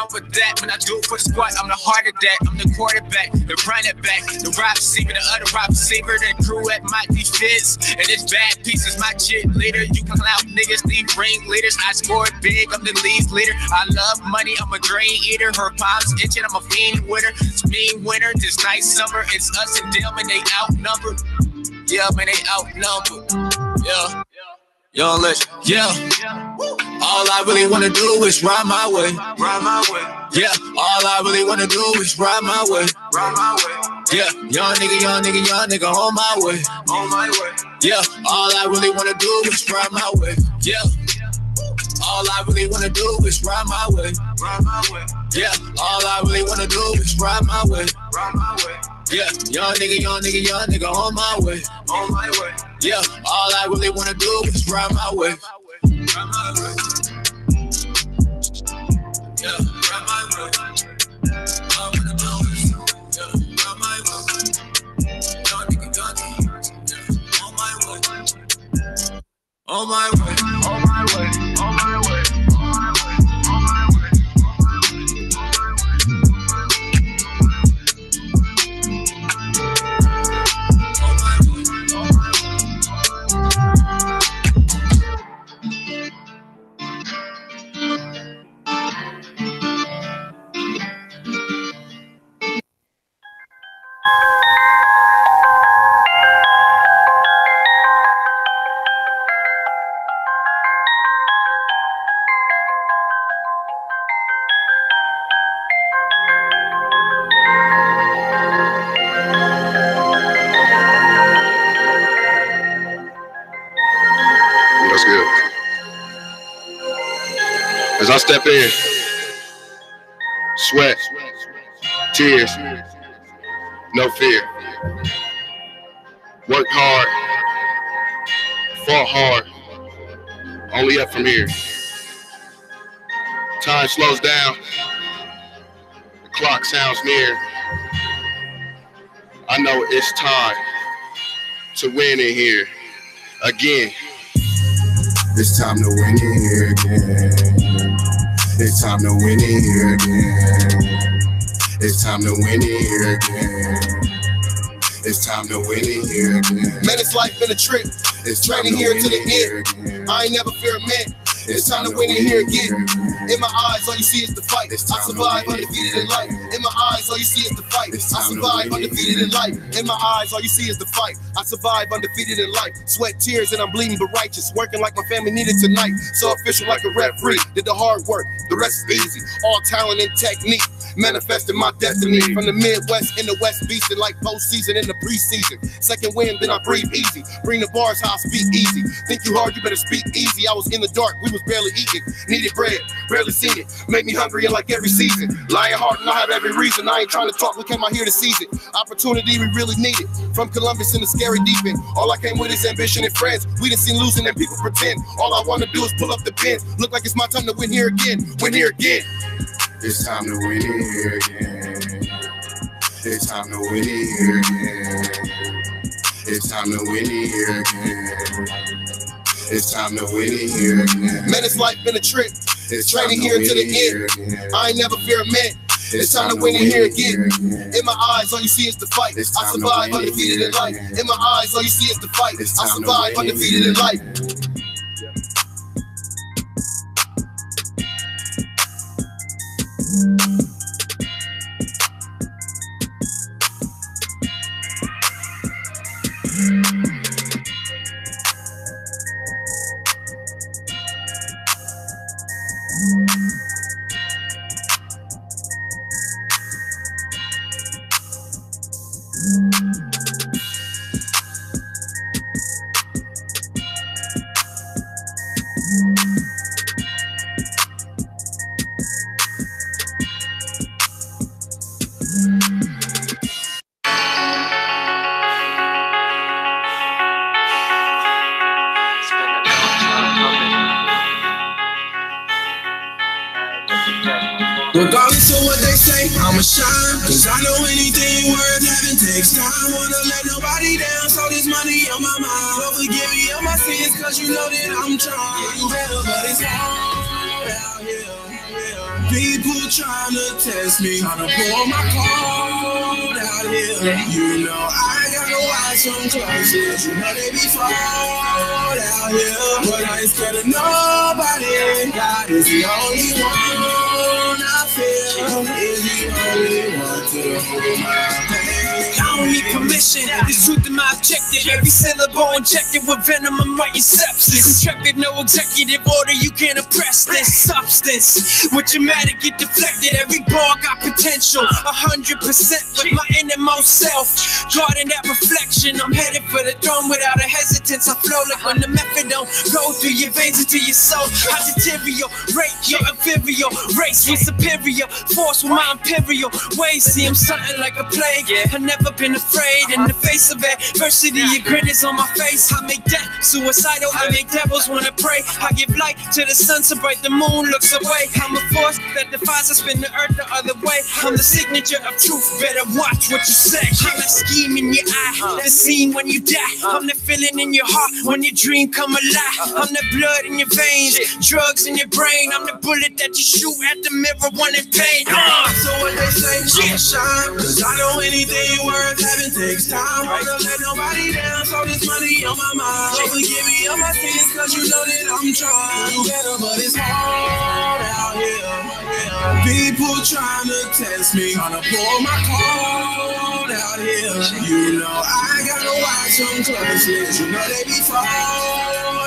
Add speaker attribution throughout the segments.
Speaker 1: wrong with that. When I do it for the squad, I'm the heart of that. I'm the quarterback, the running back, the wide receiver, the other wide receiver, the crew at my defense. And this bad piece is my cheerleader. You can clown niggas, these ringleaders. I scored big, I'm the lead leader. I love money, I'm a grain eater. Her palms itching, I'm a fiend with her. It's mean winter, this nice summer. It's us and them, and they outnumbered. Yeah, man, they outnumbered. Yeah. Young Legend, yeah. All I really wanna do is ride my way. Ride my way. Yeah, all I really wanna do is ride my way. Ride my way. Yeah, young nigga on my way. On my way. Yeah, all I really wanna do is ride my way. Yeah. All I really wanna do is ride my way. Ride my way. Yeah, all I really wanna do is ride my way. Ride my way. Yeah, young nigga on my way. On my way. Yeah, all I really wanna do is ride my way. Ride my way. Yeah, ride my way. All I wanna do is, yeah, ride my way. Young nigga, yeah, on my way. On my way. On my way. On my way.
Speaker 2: As I step in, sweat, tears, no fear. Worked hard, fought hard, only up from here. Time slows down, the clock sounds near. I know it's time to win in here again.
Speaker 3: It's time to win in here again. It's time to win in here again. It's time to win in here again. It's time to win in here again.
Speaker 4: Man, it's life been a trip. It's training here to the end. I ain't never fear a man. It's time to win in here again. In my eyes, all you see is the fight. I survive undefeated in life. In my eyes, all you see is the fight. I survive undefeated in life. In my eyes, all you see is the fight. I survive undefeated in life. Sweat, tears, and I'm bleeding but righteous. Working like my family needed tonight. So official like a referee. Did the hard work, the rest is easy. All talent and technique. Manifesting my destiny from the Midwest in the West, beasting like postseason in the preseason. Second wind, then I breathe easy. Bring the bars how I speak easy. Think you hard, you better speak easy. I was in the dark, we was barely eating. Needed bread, rarely seen it. Made me hungry in like every season. Lying hard and I have every reason. I ain't trying to talk, we came out here to seize it. Opportunity we really needed. From Columbus in the scary deep end. All I came with is ambition and friends. We done seen losing and people pretend. All I wanna do is pull up the pen. Look like it's my time to win here again. Win here again.
Speaker 3: It's time to win in here again. It's time to win in here again. It's time to win in here again. It's time to win in here again.
Speaker 4: Man, it's life been a trip. It's training here to the end. I ain't never fear a man. It's time to win in here again. In my eyes, all you see is the fight. I survive undefeated in life. In my eyes, all you see is the fight. I survive undefeated in life.
Speaker 5: Regardless of what they say, I'ma shine. Cause I know anything worth having takes time. Wanna let nobody down, so this money on my mind. Lord, forgive me of my sins, cause you know that I'm trying. You better, but it's hard out here. People trying to test me, trying to pour my cold out here. You know I gotta watch some closest. You know they be fraud out here, but I ain't scared of nobody. God is the only one I feel. Is the only one to hold my pain.
Speaker 1: I don't need permission, this truth in my objective. Every syllable injected with venom, I'm writing substance. Intrepid, no executive order, you can't oppress this substance. With dramatic, get deflected, every bar got potential. 100% with my innermost self. Guarding that reflection, I'm headed for the throne without a hesitance. I flow like when the methadone go through your veins into your soul. I deteriorate your inferior race with superior force with my imperial ways. See, I'm something like a plague. I've never been afraid. In the face of adversity, your grin is on my face. I make death suicidal, I make devils wanna pray. I give light to the sun so bright the moon looks away. I'm a force that defies, I spin the earth the other way. I'm the signature of truth, better watch what you say. I'm the scheme in your eye, the scene when you die. I'm the feeling in your heart when your dream come alive. I'm the blood in your veins, drugs in your brain. I'm the bullet that you shoot at the mirror when in pain.
Speaker 5: So what they say, I'ma shine, cause I know anything worth having takes time. Wanna let nobody down, so this money on my mind. So forgive me of my sins, cause you know that I'm trying to do better, but it's hard out here. People trying to test me, trying to pour my cold out here. You know I gotta watch them closely. You know they be fraud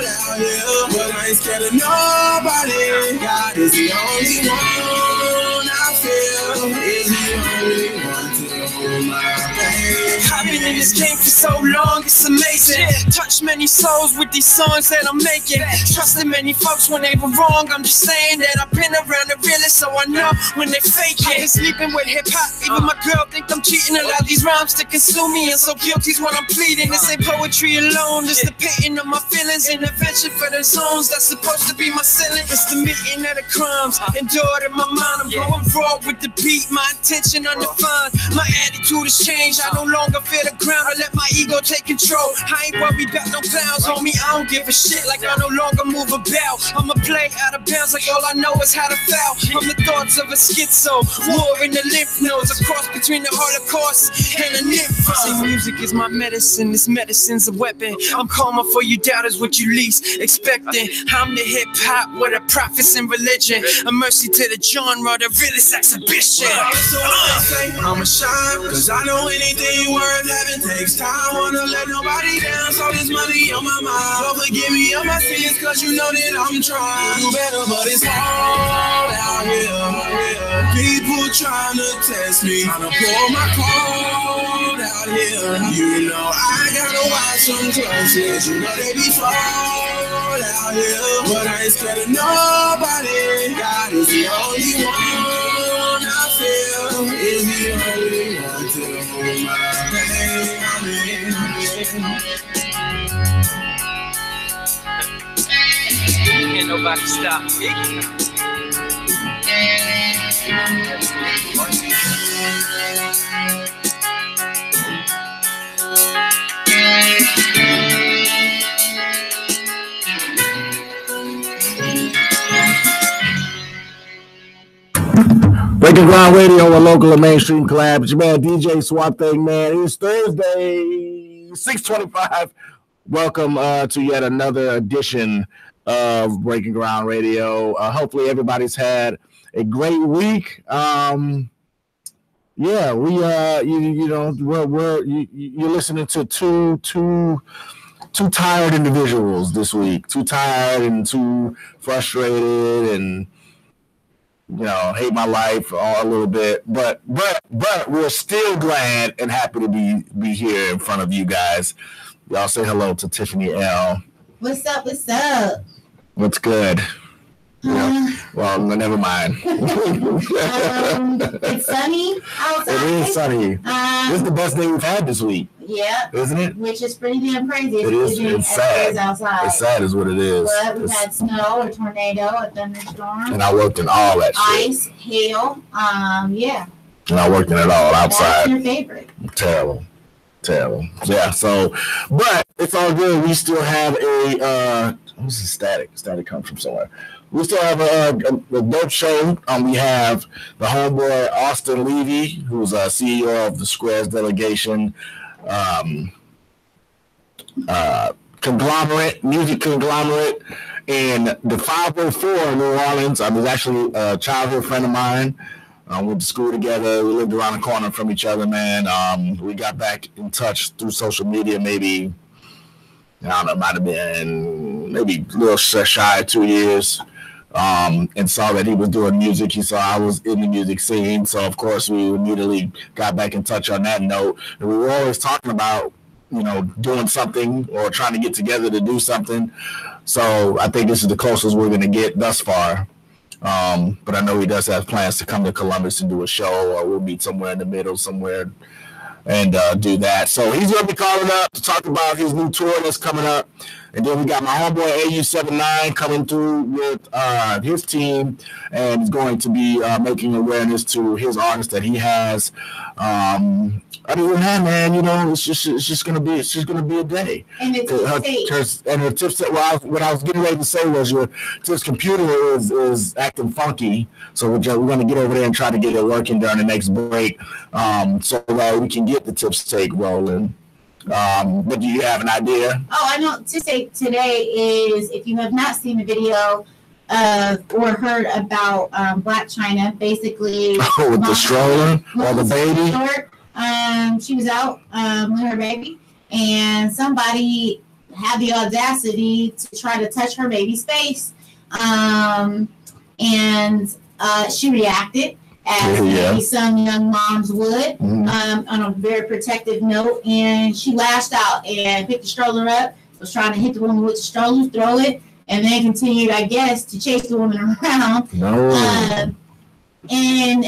Speaker 5: out here, but I ain't scared of nobody. God is the only one I feel. Is the only one to hold my pain.
Speaker 1: I've been in this game for so long, it's amazing. Touched many souls with these songs that I'm making. Trusted many folks when they were wrong. I'm just saying that I've been around the realest, so I know when they fake it. I've been sleeping with hip-hop, even my girl think I'm cheating. Allow these rhymes to consume me, and so guilty's what I'm pleading. This ain't poetry alone, it's the painting of my feelings. Intervention for the zones that's supposed to be my ceiling. It's the meeting of the crimes, endured in my mind. I'm going raw with the beat, my intention undefined. My attitude has changed, I no longer fear the ground. I let my ego take control. I ain't worried about no clowns, homie. I don't give a shit, like I no longer move about. I'ma play out of bounds, like all I know is how to foul. I'm the thoughts of a schizo, war in the lymph nodes, a cross between the Holocaust and a nympho. See, music is my medicine, this medicine's a weapon. I'm calmer for you doubters, what you least expecting. I'm the hip-hop with the prophets in religion. A mercy to the genre, the realest exhibition.
Speaker 5: So I say I'ma shine, cause I know anything worth having takes time. Wanna let nobody down, so this money on my mind. So forgive me of my sins, cause you know that I'm trying to do better, but it's hard out here. People trying to test me, trying to pour my cold out here. You know I gotta watch them closest. You know they be fraud out here, but I ain't scared of nobody. God is the only one I feel. Is the only one to hold my pain.
Speaker 1: Can't nobody stop me.
Speaker 6: Breaking Ground Radio, a local and mainstream collab. It's your man DJ Swap Thing, man. It's Thursday, 6:25. Welcome to yet another edition of Breaking Ground Radio. Hopefully everybody's had a great week. You're listening to two tired individuals this week. Too tired and too frustrated and hate my life a little bit, but we're still glad and happy to be here in front of you guys. Y'all say hello to Tiffany L.
Speaker 7: What's up? What's up?
Speaker 6: What's good? Well, never mind.
Speaker 7: It's sunny outside.
Speaker 6: It is sunny. This is the best day we've had this week.
Speaker 7: Yeah.
Speaker 6: Isn't it?
Speaker 7: Which is pretty damn crazy.
Speaker 6: It is. It's sad.
Speaker 7: Outside.
Speaker 6: It's sad is what it is.
Speaker 7: But we've had snow, a tornado, a thunderstorm.
Speaker 6: And I worked in all that shit.
Speaker 7: Ice, hail. Yeah.
Speaker 6: And I worked in it all outside.
Speaker 7: That's your favorite.
Speaker 6: Terrible. Yeah, but it's all good. We still have a what's the static? Static comes from somewhere. we still have a dope show. We have the homeboy Austin Levy, who's a CEO of the Squares Delegation conglomerate, music conglomerate, and the 504 in New Orleans. I was actually a childhood friend of mine. We went to school together. We lived around the corner from each other, man. We got back in touch through social media maybe, I don't know, it might have been maybe a little shy of 2 years, and saw that he was doing music. He saw I was in the music scene. So, of course, we immediately got back in touch on that note. And we were always talking about, you know, doing something or trying to get together to do something. So I think this is the closest we're going to get thus far. But I know he does have plans to come to Columbus and do a show, or we'll meet somewhere in the middle somewhere and do that. So he's going to be calling up to talk about his new tour that's coming up. And then we got my homeboy AU79 coming through with his team, and he's going to be making awareness to his artists that he has. Other than that, man, you know, it's just gonna be a day.
Speaker 7: And
Speaker 6: the tips that what I was getting ready to say was your tips computer is acting funky, so we're gonna get over there and try to get it working during the next break, so that we can get the tips take rolling. But do you have an idea?
Speaker 7: Oh, I know. To say today is, if you have not seen the video or heard about Black China, basically
Speaker 6: with the stroller or the baby.
Speaker 7: Short, she was out with her baby, and somebody had the audacity to try to touch her baby's face, and she reacted as maybe some young moms would, on a very protective note, and she lashed out and picked the stroller up, was trying to hit the woman with the stroller, throw it, and then continued, I guess, to chase the woman around. And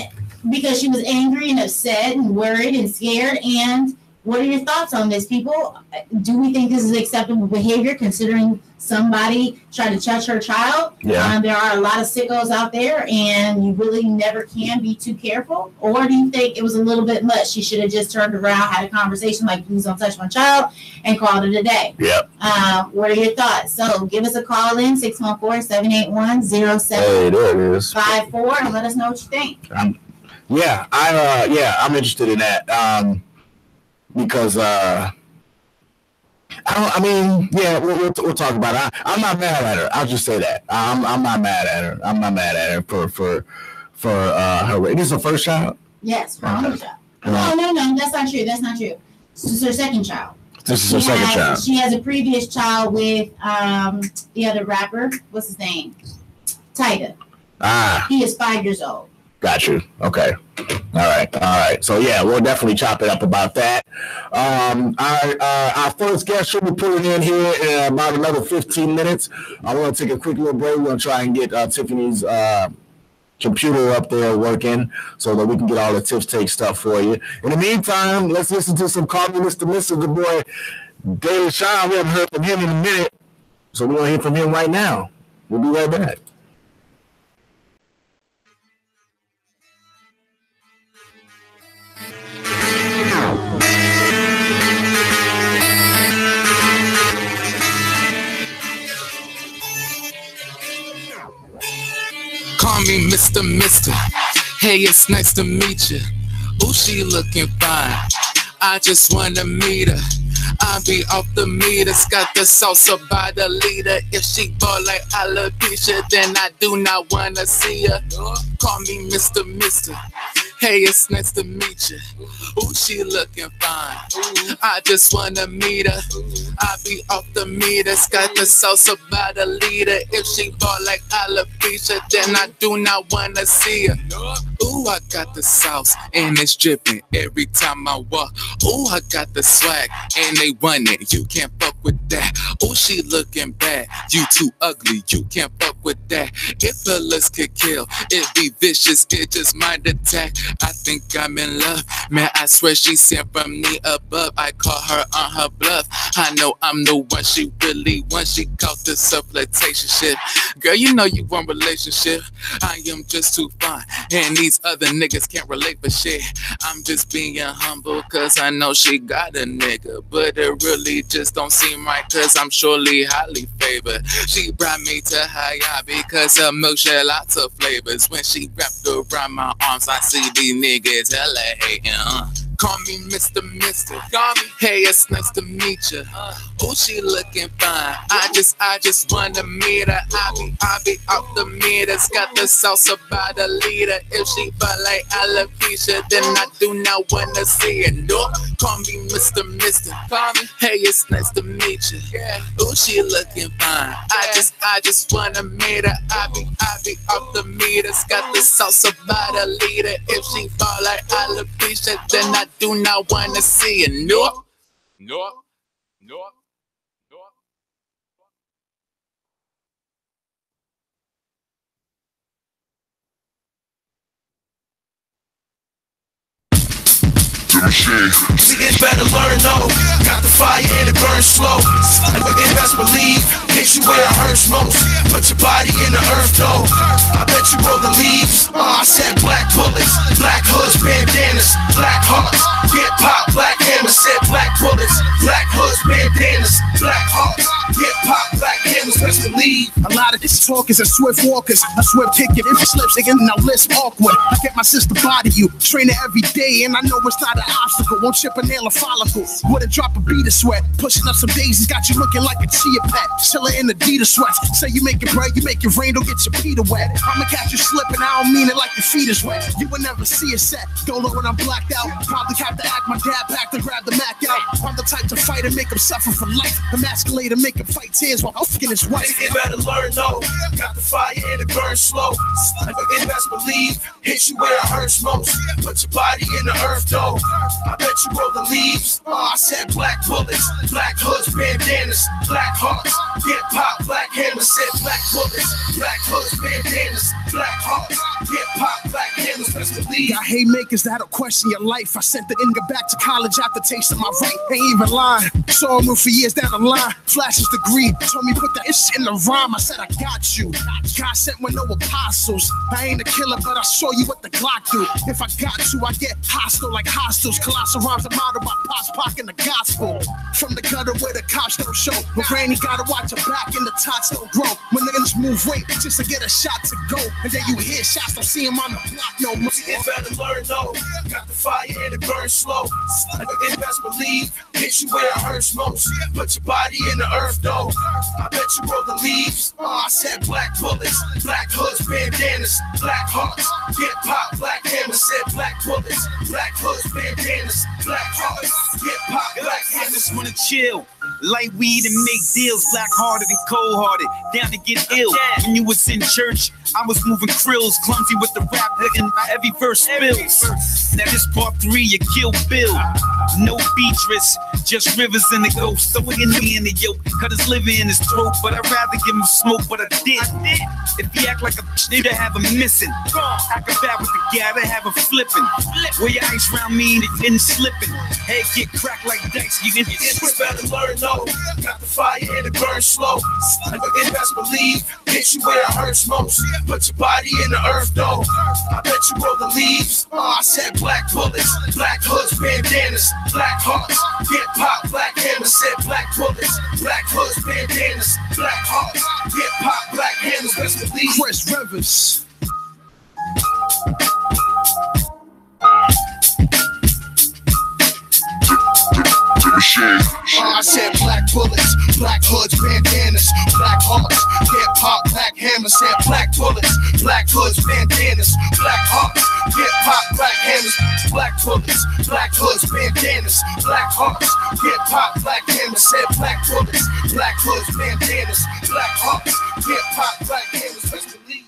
Speaker 7: because she was angry and upset and worried and scared. And what are your thoughts on this, people? Do we think this is acceptable behavior, considering somebody tried to touch her child?
Speaker 6: Yeah.
Speaker 7: There are a lot of sickos out there, and you really never can be too careful. Or do you think it was a little bit much? She should have just turned around, had a conversation like, please don't touch my child, and called it a day.
Speaker 6: Yep.
Speaker 7: What are your thoughts? So give us a call in, 614-781-0754, and let us know what you think.
Speaker 6: I'm interested in that. Because we'll talk about it. I'm not mad at her. I'll just say that. I'm not mad at her. I'm not mad at her for her. This is her first child?
Speaker 7: Yes, her only child. No, that's not true. That's not true. This is her second child.
Speaker 6: This is her second child.
Speaker 7: She has a previous child with the other rapper. What's his name? Tyga. He is 5 years old.
Speaker 6: Got you. Okay. All right. So yeah, we'll definitely chop it up about that. Our first guest should be pulling in here in about another 15 minutes. I want to take a quick little break. We're going to try and get Tiffany's computer up there working so that we can get all the tips take stuff for you. In the meantime, let's listen to some Call Me Mr. Mr. The boy David Shaw. We haven't heard from him in a minute, so we're going to hear from him right now. We'll be right back.
Speaker 8: Call me Mr. Hey, it's nice to meet you. Ooh, she looking fine. I just wanna meet her. I be off the meters, got the salsa by the liter. If she ball like alopecia, then I do not wanna see her. Call me Mr. Hey, it's nice to meet you. Ooh, she looking fine. I just wanna meet her. I be off the meters, got the salsa by the liter. If she ball like alopecia, then I do not wanna see her. Ooh, I got the sauce and it's dripping every time I walk. Ooh, I got the swag and they want it. You can't fuck with that. Ooh, she looking bad. You too ugly. You can't fuck with that. If fellas could kill, it be vicious. It just might attack. I think I'm in love. Man, I swear she sent from me above. I call her on her bluff. I know I'm the one she really wants. She caught the flirtation shit. Girl, you know you want relationship. I am just too fine, and these other niggas can't relate for shit. I'm just being humble, cause I know she got a nigga, but it really just don't seem right, cause I'm surely highly favored. She brought me to Haya because her milk share lots of flavors. When she wrapped around my arms, I see these niggas hella hating. Call me Mr. Call me. Hey, it's nice to meet you. Oh, she looking fine. I just wanna meet her. I be off the meters. Got the salsa by the liter. If she felt like alopecia, then I do not wanna see it. No, call me Mr. Call me. Hey, it's nice to meet you. Oh, she looking fine. I just wanna meet her. I be off the meters. Got the salsa by the liter. If she felt like alopecia, then I do not want to see it. No.
Speaker 5: Niggas better learn, no. Got the fire and it burns slow. And best believe, hit you where it hurts most. Put your body in the earth, though. I bet you roll the leaves. I said black bullets, black hoods, bandanas, black hearts. Get pop, black hammers, said black bullets, black hoods, bandanas, black hearts. Get pop, black hammers, best believe.
Speaker 9: A lot of these talkers are swift walkers. A swift ticket, if it slips again, now list awkward. I get my sister body you, train her every day, and I know it's not an obstacle. Won't chip a nail or follicle. Wouldn't drop a beat of sweat. Pushing up some daisies, got you looking like a chia pet. Chilling in Adidas sweats. Say you make it bread, you make it rain, don't get your Peter wet. I'ma catch you slipping, I don't mean it like your feet is wet. You will never see a set. Go low when I'm blacked out. Probably have to act my dad back to grab the Mac out. I'm the type to fight and make him suffer for life. Emasculate and make him fight tears while fucking his wife.
Speaker 5: You better learn, no. Got the fire and it burns slow. And best believe, hit you where it hurts most. Put your body in the earth, though. I bet you roll the leaves. I said black bullets, black hoods, bandanas, black hearts. Get pop, black hammers, said black bullets, black hoods, bandanas, black hearts. Get pop, black hammers, best believe.
Speaker 9: Got haymakers that'll question your life. I sent the Inga back to college after tasting my right. Ain't even lying. Saw him move for years down the line. Flashes degree. Told me put that shit in the rhyme. I said I got you. God sent with no apostles. I ain't a killer, but I'll show you what the Glock do. If I got to, I get hostile like hostels. Colossal rhymes are modeled by Pops Pac in the gospel. From the gutter where the cops don't show. But granny gotta watch her back and the tots don't grow. When niggas move weight just to get a shot to go. And then you hear shots, don't see him on the block no more.
Speaker 5: You better learn, no. Got the fire and it burns slow. And best believe, hit you where it hurts most. Put your body in the earth, though. I bet you roll the leaves. I said black bullets, black hoods, bandanas, black hearts. Get pop, black hammers, said black bullets, black hoods, bandanas, black hearts. Get pop, black hammers.
Speaker 10: Just wanna chill. Light weed and make deals, black-hearted and cold-hearted, down to get ill. When you was in church, I was moving krills, clumsy with the rap, and every verse spills. Now this part 3, you kill Bill. No Beatrice, just rivers and the ghost. So in the yoke, cut his liver in his throat, but I'd rather give him smoke, but I did. If he act like a bitch, to have him missing. Acrobat with the gather, have him flipping. Wear your ice round me and it didn't slipping. Head get cracked like dice, you get
Speaker 5: better learn, no. Got the fire and it burns slow. And best believe, hit you where it hurts most. Put your body in the earth, though. I bet you roll the leaves. I said black bullets, black hoods, bandanas, black hearts. Get pop, black hammers, said black bullets, black hoods, bandanas, black hearts. Get pop, black hammers, best believe.
Speaker 9: Chris Rivers.
Speaker 5: I said black bullets, black hoods, bandanas, black hearts. Get pop, black hammers, said black bullets, black hoods, bandanas, black hearts. Get pop, black hammers, black bullets, black hoods, bandanas, black hearts. Get pop, black hammers, said black bullets, black hoods, bandanas, black hearts. Get pop, black hammers, best believe.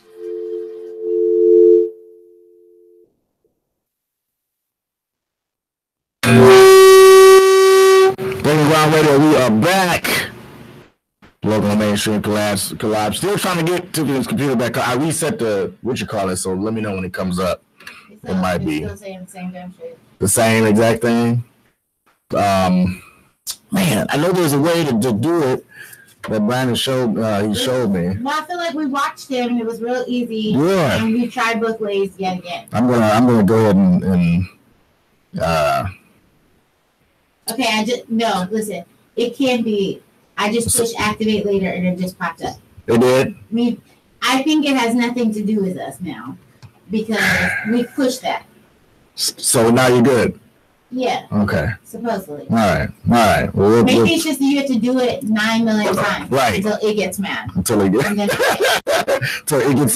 Speaker 6: Ground Radio, we are back. Local mainstream collab. Still trying to get to this computer back. I reset the so let me know when it comes up. It might be.
Speaker 7: Still saying the same damn shit.
Speaker 6: The same exact thing. Man, I know there's a way to do it that Brandon showed. He showed me.
Speaker 7: Well, I feel like we watched him and it was real easy.
Speaker 6: Yeah.
Speaker 7: And we tried both ways yet again.
Speaker 6: I'm gonna go ahead and
Speaker 7: Okay, listen. It can be. I just pushed activate later and it just popped up.
Speaker 6: It did?
Speaker 7: I think it has nothing to do with us now because we pushed that.
Speaker 6: So now you're good?
Speaker 7: Yeah.
Speaker 6: Okay.
Speaker 7: Supposedly.
Speaker 6: All right. Well,
Speaker 7: maybe it's just you have to do it 9 million times.
Speaker 6: Right.
Speaker 7: Until it gets mad.
Speaker 6: Until it gets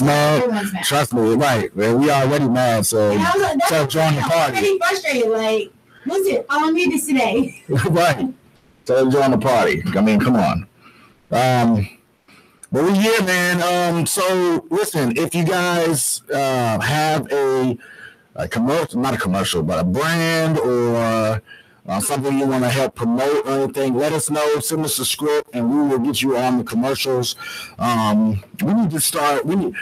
Speaker 6: mad.
Speaker 7: Everyone's mad.
Speaker 6: Trust me. Right. Man, we already mad. So start joining the party.
Speaker 7: I'm pretty frustrated. Like, listen, I don't need this today.
Speaker 6: Right. So join the party. I mean, come on. But we're here, man. So listen, if you guys have a commercial, not a commercial, but a brand or something you want to help promote or anything, let us know. Send us a script, and we will get you on the commercials. We need to start. We need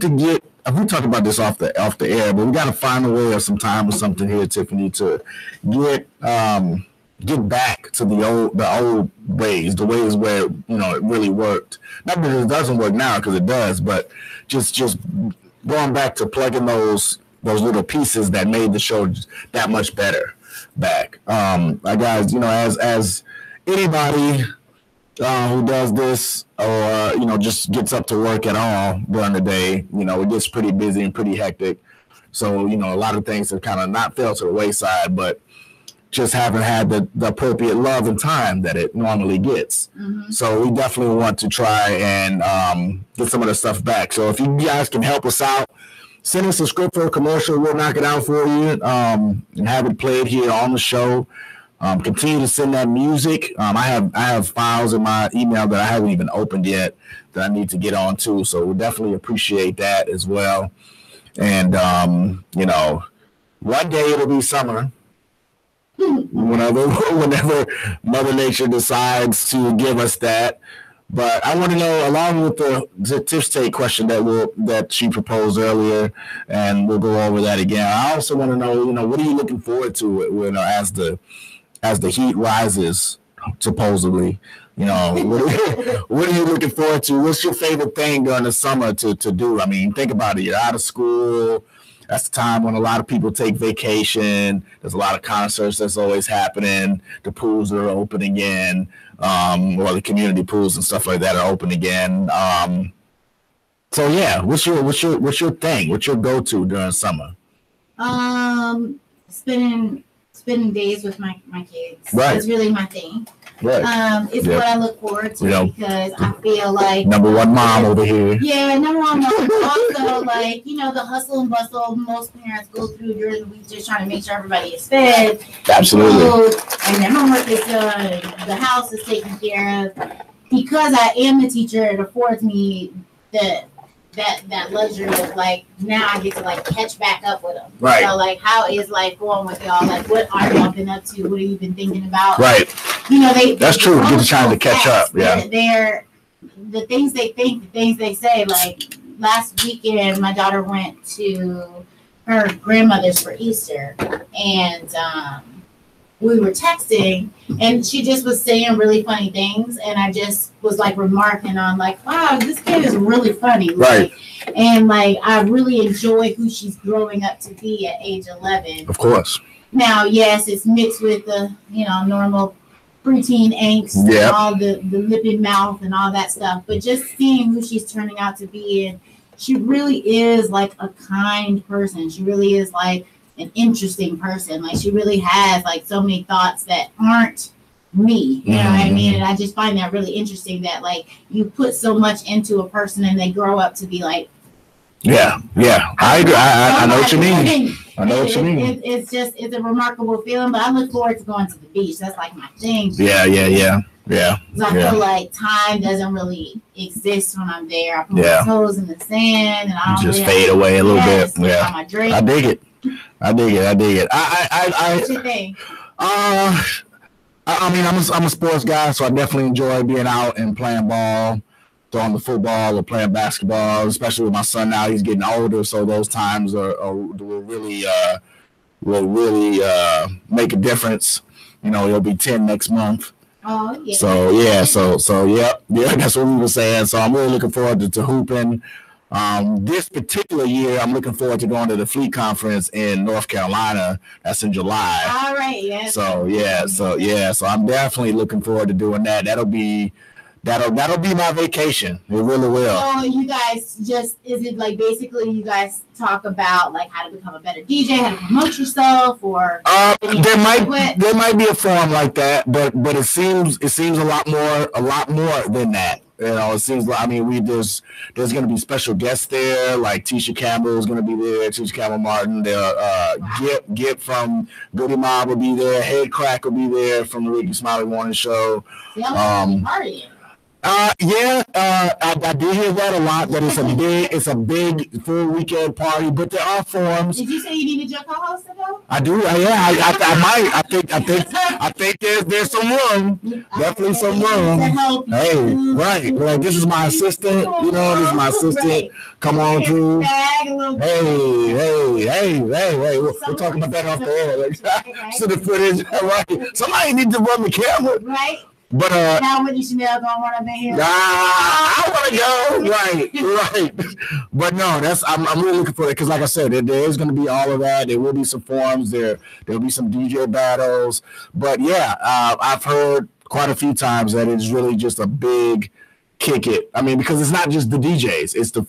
Speaker 6: to get. We talked about this off the air, but we got to find a way or some time or something here, Tiffany, to get back to the old ways, the ways where it really worked. Not that it doesn't work now, because it does, but just going back to plugging those little pieces that made the show that much better back. Guys, as anybody who does this or just gets up to work at all during the day, it gets pretty busy and pretty hectic. So a lot of things have kind of not fell to the wayside, but just haven't had the appropriate love and time that it normally gets. Mm-hmm. So we definitely want to try and get some of the stuff back. So if you guys can help us out, send us a script for a commercial. We'll knock it out for you and have it played here on the show. Continue to send that music. I have files in my email that I haven't even opened yet that I need to get on to. So we definitely appreciate that as well. And, one day it'll be summer. Whenever Mother Nature decides to give us that. But I want to know, along with the Tiff's Take question that she proposed earlier, and we'll go over that again. I also want to know, what are you looking forward to, as the heat rises, supposedly? What are you looking forward to? What's your favorite thing during the summer to do? I mean, think about it. You're out of school. That's the time when a lot of people take vacation. There's a lot of concerts that's always happening. The pools are open again, or the community pools and stuff like that are open again. So yeah, what's your thing? What's your go-to during summer?
Speaker 7: Spending days with my kids.
Speaker 6: Right.
Speaker 7: It's really my thing.
Speaker 6: Right.
Speaker 7: It's what I look forward to because I feel like
Speaker 6: number one mom over here.
Speaker 7: Yeah, number one mom. Also, the hustle and bustle most parents go through during the week, just trying to make sure everybody is fed,
Speaker 6: absolutely,
Speaker 7: and their homework is done, the house is taken care of. Because I am the teacher, it affords me that luxury of now I get to catch back up with them.
Speaker 6: Right.
Speaker 7: So how is life going with y'all? What are y'all been up to? What have you been thinking about?
Speaker 6: Right.
Speaker 7: That's
Speaker 6: true. Get a chance to catch up. Yeah.
Speaker 7: They're the things they think, the things they say. Last weekend, my daughter went to her grandmother's for Easter, and we were texting, and she just was saying really funny things, and I just was remarking on wow, this kid is really funny,
Speaker 6: right?
Speaker 7: And I really enjoy who she's growing up to be at age 11.
Speaker 6: Of course. Now,
Speaker 7: yes, it's mixed with the normal preteen angst, and all the lip and mouth and all that stuff, but just seeing who she's turning out to be, and she really is a kind person. She really is an interesting person. She really has so many thoughts that aren't me. You know what I mean? And I just find that really interesting that you put so much into a person and they grow up to be
Speaker 6: yeah. I agree. I know what you mean. I know what you mean.
Speaker 7: It's a remarkable feeling, but I look forward to going to the beach. That's my thing.
Speaker 6: Yeah.
Speaker 7: I feel like time doesn't really exist when I'm there. I put my toes in the sand and I don't
Speaker 6: just fade away a little bit. Yeah.
Speaker 7: My drink.
Speaker 6: I dig it.
Speaker 7: What's your thing?
Speaker 6: I mean, I'm a sports guy, so I definitely enjoy being out and playing ball. throwing the football or playing basketball, especially with my son now. He's getting older, so those times will really make a difference. You know, he'll be 10 next month.
Speaker 7: Oh, yeah.
Speaker 6: So, yeah, yeah, that's what we were saying. So I'm really looking forward to hooping. This particular year, I'm looking forward to going to the Fleet Conference in North Carolina. That's in July.
Speaker 7: All right, yeah.
Speaker 6: So I'm definitely looking forward to doing that. That'll be my vacation. It really will.
Speaker 7: So you guys is it like basically you guys talk about like how to become a better DJ, how to promote yourself, or
Speaker 6: there might be a forum like that, but it seems a lot more than that. You know, it seems like, I mean, there's going to be special guests there, like Tisha Campbell is going to be there, Tisha Campbell Martin, Gip from Goody Mob will be there, Head Crack will be there from the Ricky Smiley Morning Show. I did hear that a lot. That it's a big full weekend party, but there are forums.
Speaker 7: Did you say you needed your co-host to go?
Speaker 6: I do. I might. I think there's some room. Definitely some room. Hey, right. Like, this is my assistant. You know, this is my assistant. Right. Come on through. Hey. We're talking about that off the air. Like, so the footage, right? Somebody needs to run the camera.
Speaker 7: Right.
Speaker 6: But
Speaker 7: now when Chanel gonna run up in here.
Speaker 6: I want to go. Right. But no, I'm really looking for it because, like I said, there is going to be all of that. There will be some forums. There'll be some DJ battles. But yeah, I've heard quite a few times that it's really just a big kick it. I mean, because it's not just the DJs. It's the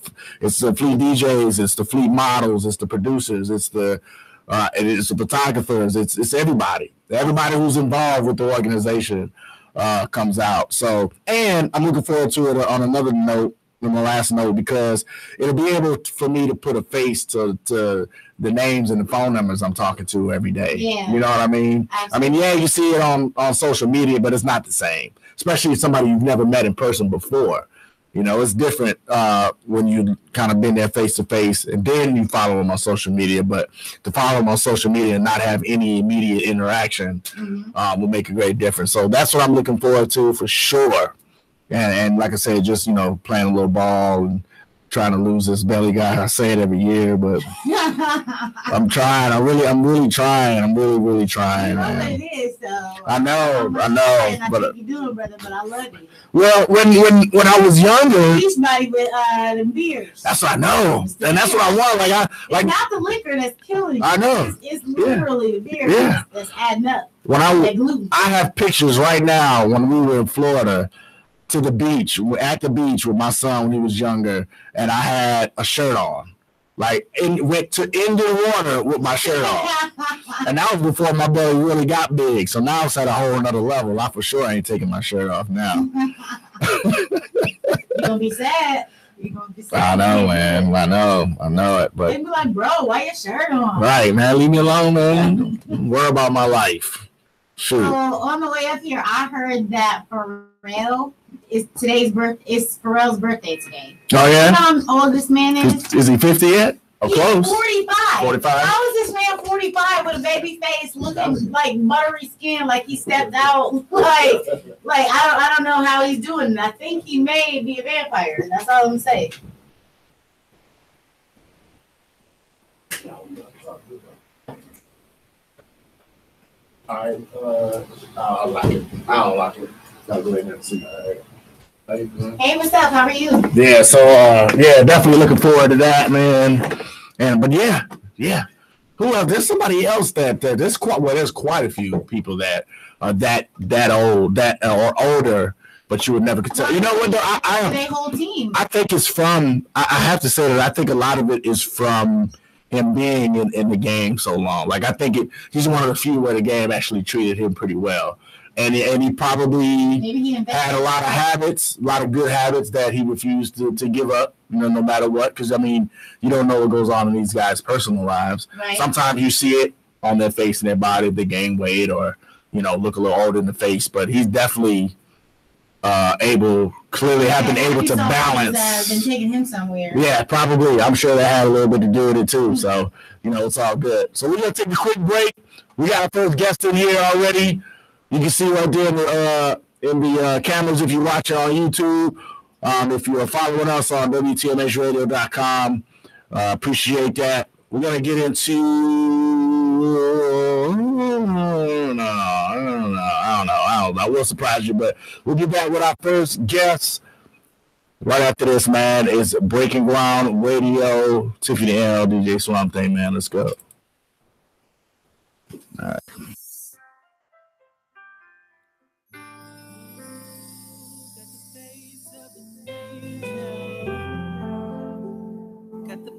Speaker 6: Fleet DJs. It's the Fleet models. It's the producers. It's the photographers. It's everybody. Everybody who's involved with the organization. Comes out. So, and I'm looking forward to it on another note, on the last note, because it'll be able for me to put a face to the names and the phone numbers I'm talking to every day.
Speaker 7: Yeah.
Speaker 6: You know what I mean? Absolutely. I mean, yeah, you see it on social media, but it's not the same, especially somebody you've never met in person before. You know, it's different when you kind of been there face to face and then you follow them on social media. But to follow them on social media and not have any immediate interaction will make a great difference. So that's what I'm looking forward to for sure. And like I said, just, you know, playing a little ball and trying to lose this belly guy. I say it every year, but I'm trying. I'm really trying. I'm really trying.
Speaker 7: You know what it is, though.
Speaker 6: I know.
Speaker 7: But you're doing, brother, but I love you.
Speaker 6: Well, when I was younger,
Speaker 7: somebody with them beers.
Speaker 6: That's what I know, and that's what I want.
Speaker 7: It's not the liquor that's killing you.
Speaker 6: I know.
Speaker 7: It's literally the beer that's adding up.
Speaker 6: When I have pictures right now when we were in Florida. To the beach, at the beach with my son when he was younger, and I had a shirt on, went to Indian water with my shirt on, and that was before my belly really got big. So now it's at a whole another level. I for sure ain't taking my shirt off now.
Speaker 7: You're gonna be sad.
Speaker 6: I know, man. I know it. But
Speaker 7: they'd be like, bro, why your shirt on?
Speaker 6: Right, man. Leave me alone, man. Don't worry about my life. Shoot.
Speaker 7: So on the way up here, I heard that Pharrell is Pharrell's birthday today.
Speaker 6: Oh yeah.
Speaker 7: You know how old this man is?
Speaker 6: Is he 50 yet?
Speaker 7: He's
Speaker 6: close.
Speaker 7: 45.
Speaker 6: 45.
Speaker 7: How is this man 45 with a baby face, looking like buttery skin, like he stepped out? Like I don't know how he's doing it. I think he may be a vampire. That's all I'm gonna say.
Speaker 6: I'll lock it. I'll lock it. I'll go ahead and see.
Speaker 7: Hey, what's up? How are you?
Speaker 6: Yeah, so definitely looking forward to that, man. But yeah. Who else? There's somebody else there's quite a few people that are that old, or older, but you would never could tell. You know what?
Speaker 7: Their whole team.
Speaker 6: I think it's from. I have to say that I think a lot of it is from him being in the game so long. Like, I think he's one of the few where the game actually treated him pretty well. And he probably had a lot of good habits that he refused to give up, no matter what. Because, I mean, you don't know what goes on in these guys' personal lives.
Speaker 7: Right.
Speaker 6: Sometimes you see it on their face and their body, if they gain weight or, look a little older in the face. But he's definitely have been able to balance.
Speaker 7: Been taking him somewhere.
Speaker 6: Yeah, probably. I'm sure that had a little bit to do with it too. So, it's all good. So we're gonna take a quick break. We got our first guest in here already. You can see right there in the cameras if you watch it on YouTube. If you're following us on WTMHradio.com, appreciate that. We're going to get into, I don't know. We'll surprise you, but we'll be back with our first guest right after this, man. It's Breaking Ground Radio, Tiffany L, DJ Swamp Thing, man. Let's go. All right.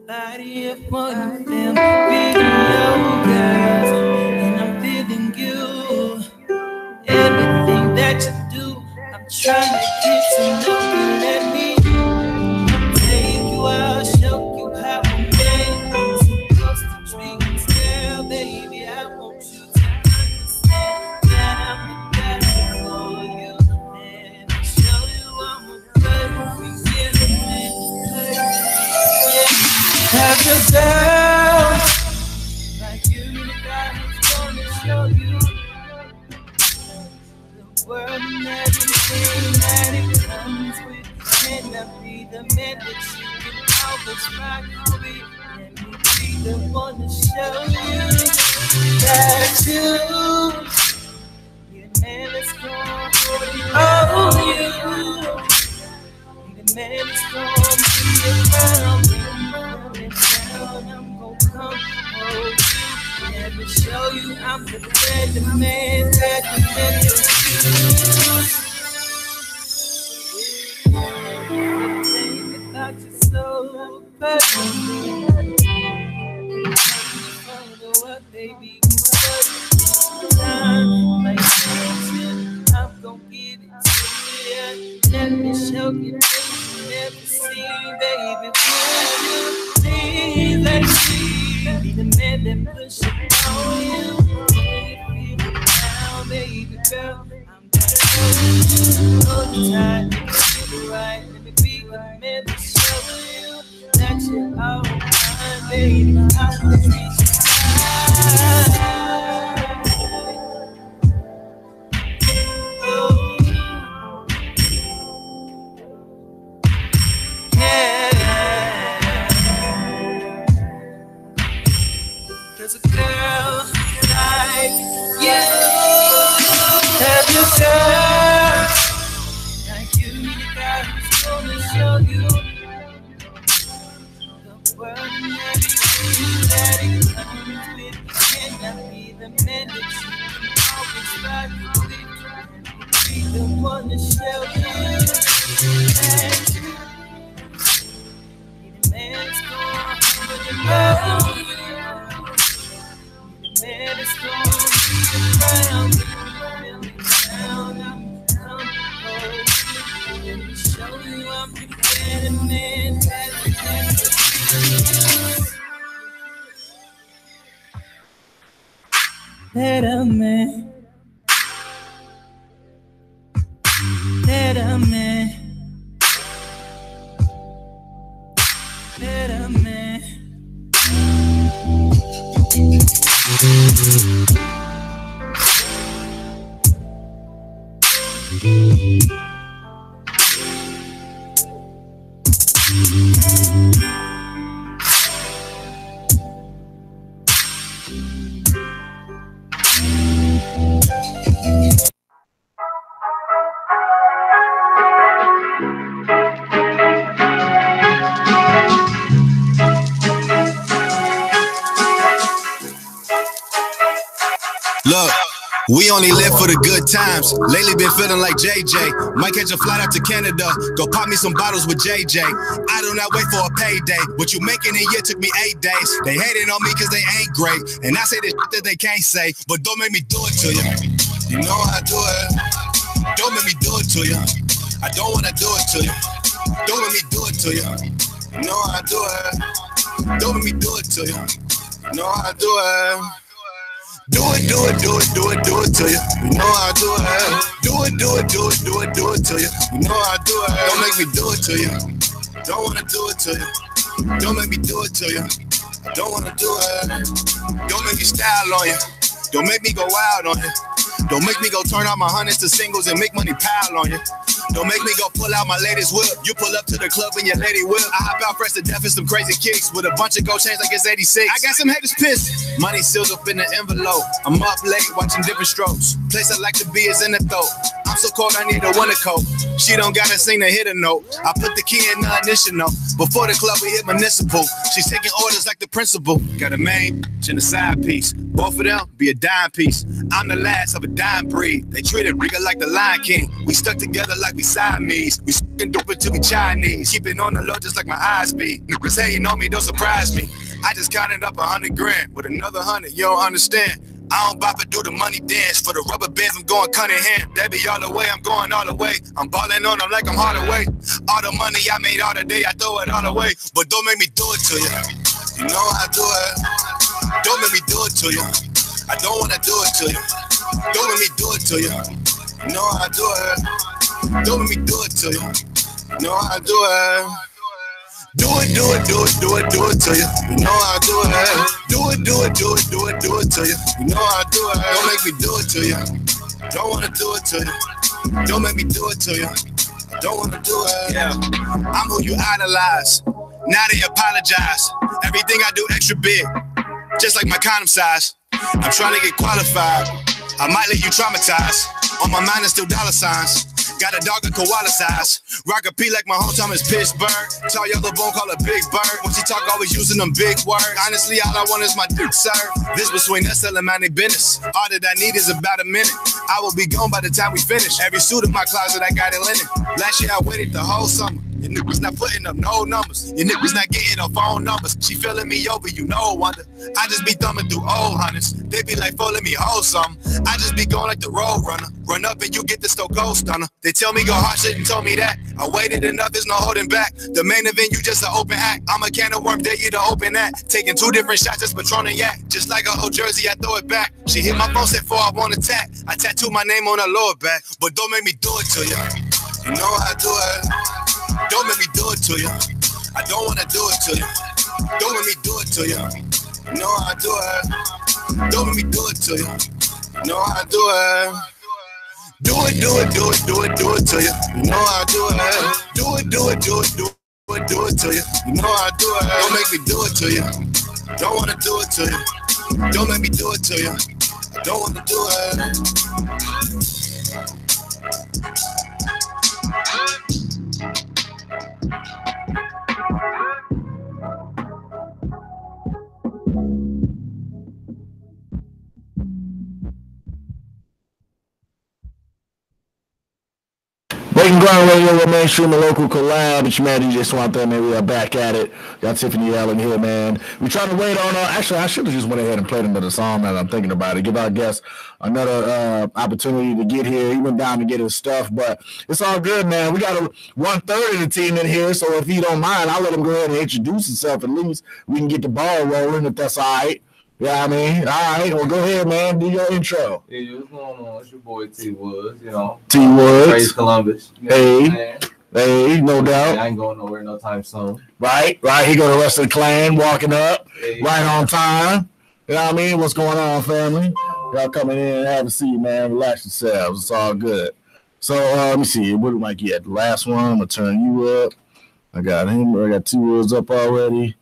Speaker 5: Body of one of them video girls, and I'm feeling you. Everything that you do, I'm trying to get to know you. Let me take you out, show you how I'm made. Supposed to treat you well, baby. I want you to understand that I'm the guy for you, and I'll show you I'm a good man. Have yourself like you, the guy who's gonna show you the world and everything that it comes with. Cannot be the man that you can always find with. Let me be the one to show you that you, the man that's gonna hold you, the man that's gonna be around you. I'm gonna come hold you. Never show you I'm the better man that you meant to be. Think about you so perfect. What, baby? My attention, I'm gonna give it to you. Let me show you things you never seen, baby. Please let me be the man that pushes on you. When you feel down, baby girl, I'm gonna hold you all the time. Let me feel it right. Let me be the man that shows you that you're all mine, baby. I'm gonna reach you There's a girl like you. Have yourself like you, the guy who's gonna show you the world and everything that it comes with. Cannot be the man that you can always ride with. Be the one to show you that you, the man that's gonna hold you down. Man, it's gonna be around I'm come hold you. Let me show you I'm the better man that you better man. Better man. Better man.
Speaker 11: Look, we only live for the good times. Lately been feeling like JJ. Might catch a flight out to Canada. Go pop me some bottles with JJ. I do not wait for a payday. What you making in a year took me 8 days. They hating on me cause they ain't great. And I say this shit that they can't say. But don't make me do it to you. You know how I do it. Don't make me do it to you. I don't wanna do it to you. Don't make me do it to you. You know how I do it. Don't make me do it to you. You know how I do it. Do it, do it, do it, do it, do it to you. You know how I do it. Do it, do it, do it, do it, do it to you. You know how I do it. Don't make me do it to you. Don't wanna do it to you. Don't make me do it to you. Don't wanna do it. Don't make me style on you. Don't make me go wild on you. Don't make me go turn out my hundreds to singles and make money pile on you. Don't make me go pull out my latest whip. You pull up to the club in your lady whip. I hop out fresh to death and some crazy kicks with a bunch of gold chains like it's 86. I got some haters pissed. Money sealed up in the envelope. I'm up late watching different strokes. Place I like to be is in the throat. I'm so cold I need a winter coat. She don't gotta sing to hit a note. I put the key in the initial note. Before the club we hit municipal. She's taking orders like the principal. Got a main and a side piece. Both of them be a dime piece. I'm the last of a dime breed. They treated Riga like the Lion King. We stuck together like we Siamese. We s***ing dope it till we Chinese. Keep it on the low just like my eyes be. Niggas hating on me, don't surprise me. I just counted up 100 grand with another 100. You don't understand. I don't bop and do the money dance. For the rubber bands, I'm going Cunningham. That be all the way, I'm going all the way. I'm balling on them like I'm Hardaway. All the money I made all the day, I throw it all away. But don't make me do it to you. You know I do it. Don't make me do it to you. I don't wanna do it to you. Don't make me do it to you. You know I do it. Don't make me do it to you. You know I do it. Do it, do it, do it, do it, do it to you. You know I do it. Do it, do it, do it, do it, do it to you. You know I do it. Don't make me do it to you. Don't wanna do it to you. Don't make me do it to you. Don't wanna do it. Yeah. I'm who you idolize. Now they apologize. Everything I do extra big, just like my condom size. I'm trying to get qualified. I might let you traumatize. On my mind is still dollar signs. Got a dog of koala size. Rock a P like my hometown is Pittsburgh. Tall yellow bone, call it Big Bird. When she talk, always using them big words. Honestly, all I want is my dick served. This between us, selling my business. All that I need is about a minute. I will be gone by the time we finish. Every suit in my closet, I got it linen. Last year, I waited the whole summer. Your niggas not putting up no numbers. Your niggas not getting no phone numbers. She feeling me over, you know, wonder. I just be thumbing through old hunters. They be like, let me hold something. I just be going like the road runner. Run up and you get the Stoke Gold Stunner. They tell me go hard shit and told me that. I waited enough, there's no holding back. The main event, you just an open act. I'm a can of worms, dare you to open that. Taking 2 different shots, just Patron and Yak. Just like a old jersey, I throw it back. She hit my phone, said 4, I want attack. I tattoo my name on her lower back. But don't make me do it to you. You know I do it. Don't make me do it to you. I don't wanna do it to you. Don't make me do it to you. You know I do it. Don't make me do it to you. You know I do it. Do it, do it, do it, do it, do it to you. You know I do it. Do it, do it, do it, do it, do it to you. You know I do it. Don't make me do it to you. Don't wanna do it to you. Don't make me do it to you. I don't wanna do it.
Speaker 6: Breaking Ground Radio with Mainstream and Local collab. It's your man DJ Swamp there, man. We are back at it. Got Tiffany Allen here, man. We trying to wait on actually, I should have just went ahead and played another song now that I'm thinking about it. Give our guest another opportunity to get here. He went down to get his stuff, but it's all good, man. We got 1/3 of the team in here, so if you don't mind, I'll let him go ahead and introduce himself. At least we can get the ball rolling, if that's all right. Yeah, I mean, all right. Well, go ahead, man. Do your intro.
Speaker 12: Yeah, what's going on? It's your boy T Woods. You know,
Speaker 6: T Woods,
Speaker 12: praise Columbus. You know
Speaker 6: hey, no doubt.
Speaker 12: I ain't going nowhere no time soon.
Speaker 6: Right. He go to the rest of the clan, walking up, right on time. You know what I mean? What's going on, family? Y'all coming in and have a seat, man. Relax yourselves. It's all good. So let me see. What am I get? The last one. I'm gonna turn you up. I got him. I got T Woods up already.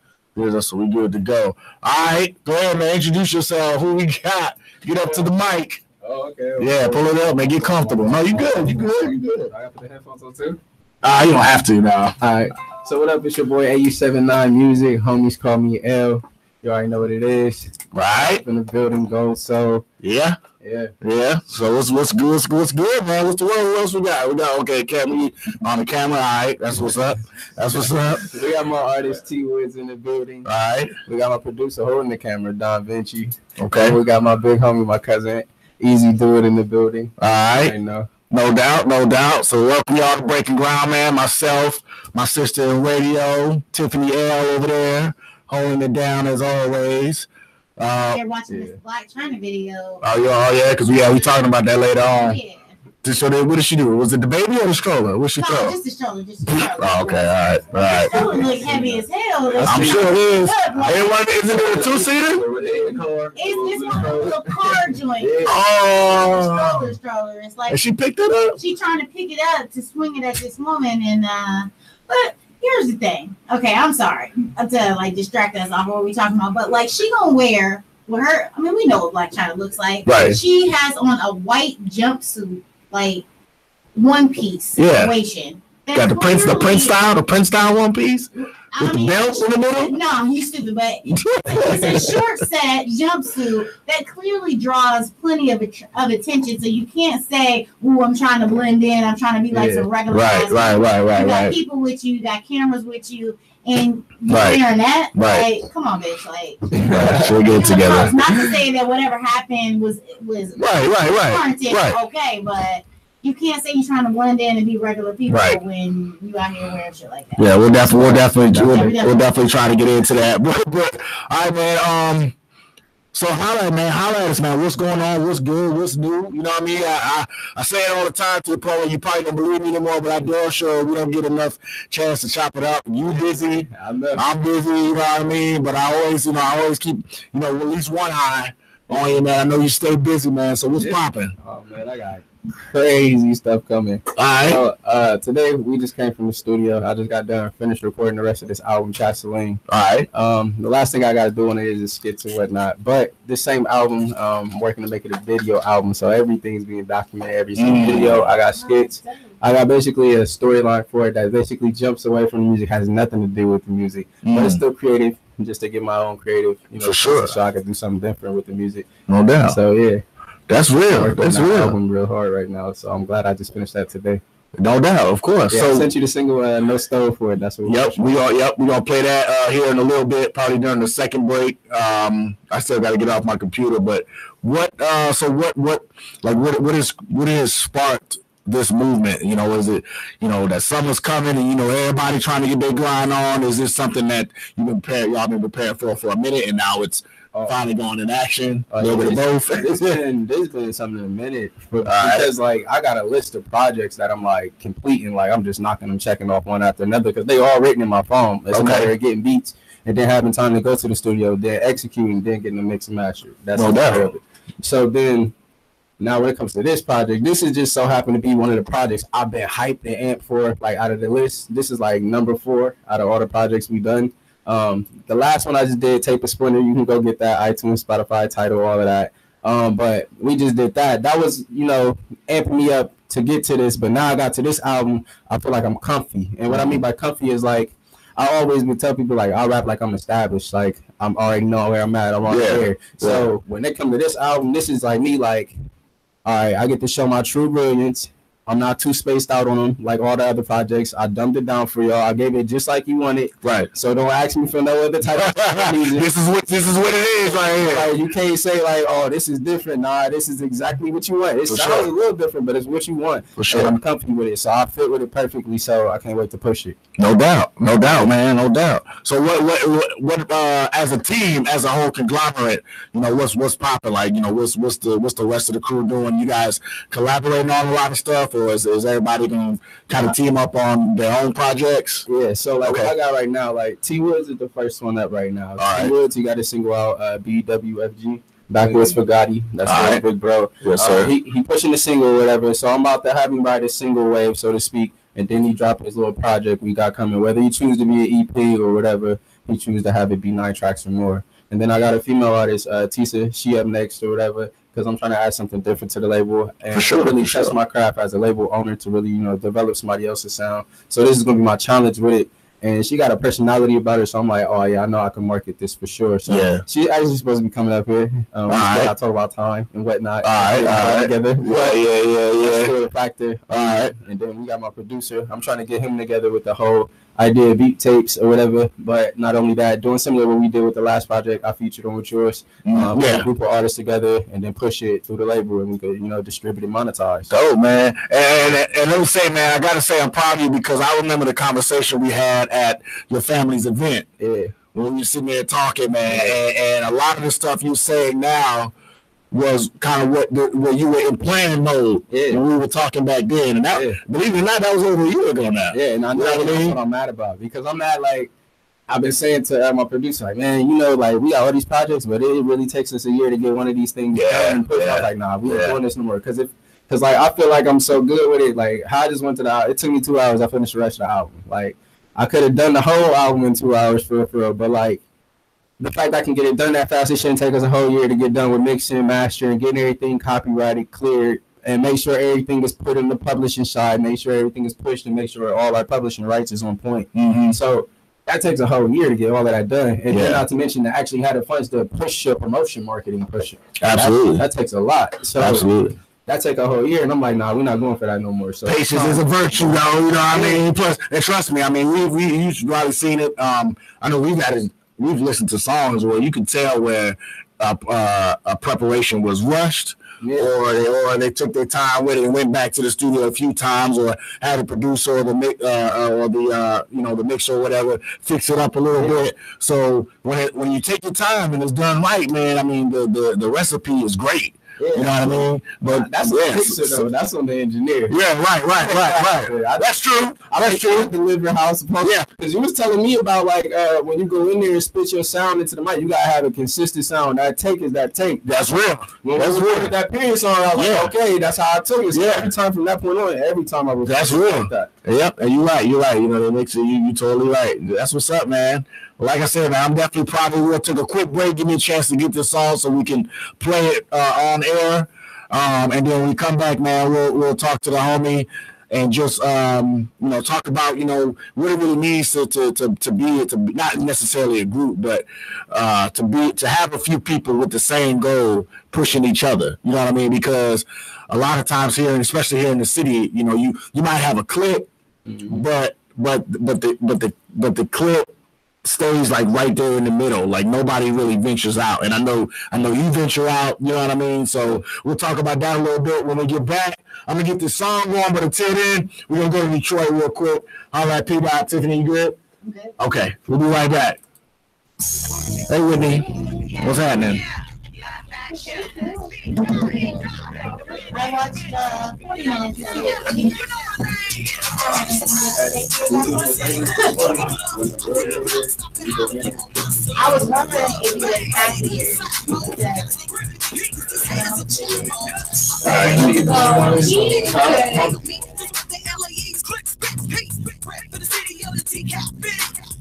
Speaker 6: So we good to go. All right, go ahead, man. Introduce yourself. Who we got? Get up to the mic.
Speaker 12: Oh, okay.
Speaker 6: Yeah, pull it up, man. Get comfortable. No, you good. You good. You good.
Speaker 12: I got to put the headphones on too.
Speaker 6: You don't have to now.
Speaker 12: All right. So what up? It's your boy AU79 Music. Homies call me L. You already know what it is.
Speaker 6: Right.
Speaker 12: In the building, go. So
Speaker 6: yeah. So what's good? What's good, man? What's the word? What else we got? We got camera on the camera. All right, that's what's up.
Speaker 12: We got my artist T Woods in the building.
Speaker 6: All right.
Speaker 12: We got my producer holding the camera, Don Vinci.
Speaker 6: Okay.
Speaker 12: And we got my big homie, my cousin, Easy Do It in the building.
Speaker 6: All right.
Speaker 12: I know.
Speaker 6: No doubt. So welcome y'all to Breaking Ground, man. Myself, my sister in radio, Tiffany L over there, holding it down as always.
Speaker 7: They're watching this Black China video.
Speaker 6: Oh yeah, because we talking about that later on.
Speaker 7: Yeah.
Speaker 6: So then, what did she do? Was it the baby or the stroller? What she throw?
Speaker 7: Just the stroller. Just the stroller.
Speaker 6: Oh, okay, all right.
Speaker 7: The stroller look heavy as hell.
Speaker 6: I'm sure it is. Isn't it a two-seater?
Speaker 7: It's one of those little car joints.
Speaker 6: Oh.
Speaker 7: Stroller. It's like
Speaker 6: and she picked it up.
Speaker 7: She trying to pick it up to swing it at this woman, and but here's the thing. Okay, I'm sorry to like distract us off what we talking about, but like she gonna wear with her. I mean, we know what Blac Chyna looks like.
Speaker 6: Right.
Speaker 7: She has on a white jumpsuit, like one piece situation.
Speaker 6: Got the Prince style one piece with the belts in the middle.
Speaker 7: No, you stupid, but it's a short set jumpsuit that clearly draws plenty of attention. So you can't say, "Ooh, I'm trying to blend in. I'm trying to be like some regular."
Speaker 6: Right.
Speaker 7: You got people with you, you got cameras with you, and you're wearing that.
Speaker 6: Right.
Speaker 7: Like, come on, bitch. Like,
Speaker 6: we'll get together.
Speaker 7: Not to say that whatever happened was
Speaker 6: right.
Speaker 7: Okay, but. You can't say you're trying to blend in and be regular people when you out here wearing shit like that.
Speaker 6: Yeah, we'll definitely try to get into that. But all right, man. So holla at us, man. What's going on? What's good? What's new? You know what I mean? I say it all the time to the point where you probably don't believe me anymore, but I do sure we don't get enough chance to chop it up. You busy? I'm busy. You know what I mean? But I always keep at least one eye on you, man. I know you stay busy, man. So what's popping?
Speaker 12: Oh man, I got crazy stuff coming.
Speaker 6: All right.
Speaker 12: So, today we just came from the studio. I just got done, finished recording the rest of this album, Chaseline.
Speaker 6: All right.
Speaker 12: The last thing I got to do on it is skits and whatnot. But this same album, I'm working to make it a video album, so everything's being documented. Every single video, I got skits. I got basically a storyline for it that basically jumps away from the music, has nothing to do with the music, but it's still creative, just to get my own creative,
Speaker 6: for sure,
Speaker 12: so I can do something different with the music.
Speaker 6: No doubt.
Speaker 12: So yeah.
Speaker 6: That's real. That's real.
Speaker 12: Album real hard right now, so I'm glad I just finished that today.
Speaker 6: No doubt, of course.
Speaker 12: Yeah,
Speaker 6: so
Speaker 12: I sent you the single "No Stove" for it. That's what.
Speaker 6: We're gonna play that here in a little bit, probably during the second break. I still got to get off my computer, but what has sparked this movement? Is it that summer's coming and everybody trying to get their grind on? Is this something that y'all been prepared for a minute and now it's finally going in action? A little bit of both.
Speaker 12: There's been something in a minute because like I got a list of projects that I'm like completing, like I'm just knocking them, checking off one after another because they all written in my phone. It's a matter of getting beats and then having time to go to the studio, then executing, then getting the mix and master. That's no doubt of it. So then now when it comes to this project, this is just so happened to be one of the projects I've been hyped and amped for. Like out of the list, this is like number 4 out of all the projects we've done. The last one I just did, Tape a Splinter. You can go get that, iTunes, Spotify, Tidal, all of that. But we just did that. That was, amping me up to get to this. But now I got to this album, I feel like I'm comfy. And what I mean by comfy is like, I always would tell people like I rap like I'm established, like I'm already know where I'm at, I'm already there. So when they come to this album, this is like me, like, all right, I get to show my true brilliance. I'm not too spaced out on them like all the other projects. I dumbed it down for y'all. I gave it just like you wanted. Right. So don't ask me for no other type of music. This is what it is right here. Like, you can't say like, oh, this is different. Nah, this is exactly what you want. It sounds a little different, but it's what you want. For sure. And I'm comfortable with it. So I fit with it perfectly. So I can't wait to push it.
Speaker 6: No doubt, man, no doubt. So what as a team, as a whole conglomerate, what's popping? Like, what's the rest of the crew doing? You guys collaborating on a lot of stuff, or is everybody gonna kind of team up on their own projects?
Speaker 12: Yeah. So like what I got right now, like T Woods is the first one up right now. T Woods, he got a single out, BWFG. Backwards for Gotti. That's my big bro. Yes, sir. He pushing the single or whatever. So I'm about to have him ride a single wave, so to speak. And then he dropped his little project we got coming. Whether he choose to be an EP or whatever, he choose to have it be 9 tracks or more. And then I got a female artist, Tisa. She up next or whatever, because I'm trying to add something different to the label and really test my craft as a label owner to really, develop somebody else's sound. So this is gonna be my challenge with it. And she got a personality about her, so I'm like, oh yeah, I know I can market this for sure. So she's actually supposed to be coming up here. I talk about time and whatnot. All right. Together. Yeah. Factor. All right. And then we got my producer. I'm trying to get him together with the whole idea of beat tapes or whatever. But not only that, doing similar to what we did with the last project I featured on with yours. Put a group of artists together and then push it through the label and we could, distribute and monetize.
Speaker 6: Dope, man. And let me say, man, I gotta say I'm proud of you because I remember the conversation we had at your family's event. Yeah. When we were sitting there talking, man, and a lot of the stuff you saying now, was kind of what you were in planning mode when we were talking back then. And that, believe it or not, that was over a year ago now.
Speaker 12: Yeah, and I know that's what I'm mad about, because I'm mad, like, I've been saying to my producer, like, man, you know, like, we got all these projects, but it really takes us a year to get one of these things done. I was like, nah, we ain't doing this no more. Because like, I feel like I'm so good with it. Like, how I just went to it took me 2 hours. I finished the rest of the album. Like, I could have done the whole album in 2 hours for real. But, like, the fact I can get it done that fast, it shouldn't take us a whole year to get done with mixing, mastering, getting everything copyrighted, cleared, and make sure everything is put in the publishing side, make sure everything is pushed, and make sure all our publishing rights is on point. So that takes a whole year to get all of that done. And then not to mention to actually have the funds to push your promotion, marketing, push it.
Speaker 6: Absolutely.
Speaker 12: That takes a lot. So
Speaker 6: absolutely.
Speaker 12: That take a whole year, and I'm like, nah, we're not going for that no more. So
Speaker 6: patience is a virtue, though. You know what I mean? Plus, and trust me, I mean, you've probably seen it. I know we've listened to songs where you can tell where a preparation was rushed, or they took their time with it and went back to the studio a few times, or had a producer or the mixer or whatever fix it up a little bit. So when you take your time and it's done right, man, I mean the recipe is great. You know what I mean? But
Speaker 12: that's the mixer, though. That's on the engineer.
Speaker 6: Yeah, right. That's true. That's true.
Speaker 12: Deliver how it's supposed to. Because you was telling me about, like, when you go in there and spit your sound into the mic, you gotta have a consistent sound. That take is that take.
Speaker 6: That's real.
Speaker 12: That's real. That period song, I was like, okay, that's how I took it. So every time from that point on, every time I was
Speaker 6: that's real. Like that. Yep, and you're right. You know, the mixer, you totally right. That's what's up, man. Like I said, man, I'm definitely probably will take a quick break, give me a chance to get this song so we can play it on air. And then when we come back, man, we'll talk to the homie and just talk about what it really means to be not necessarily a group, but to have a few people with the same goal pushing each other. You know what I mean? Because a lot of times here, and especially here in the city, you might have a clique, but the clique stays like right there in the middle. Like nobody really ventures out. And I know you venture out, you know what I mean? So we'll talk about that a little bit when we get back. I'm gonna get this song going, but until then, we're gonna go to Detroit real quick. All right, P-Dot, Tiffany, you good? Okay, we'll be right back. Hey Whitney, what's happening?
Speaker 7: I watched 40 minutes. I was wondering if you had practiced.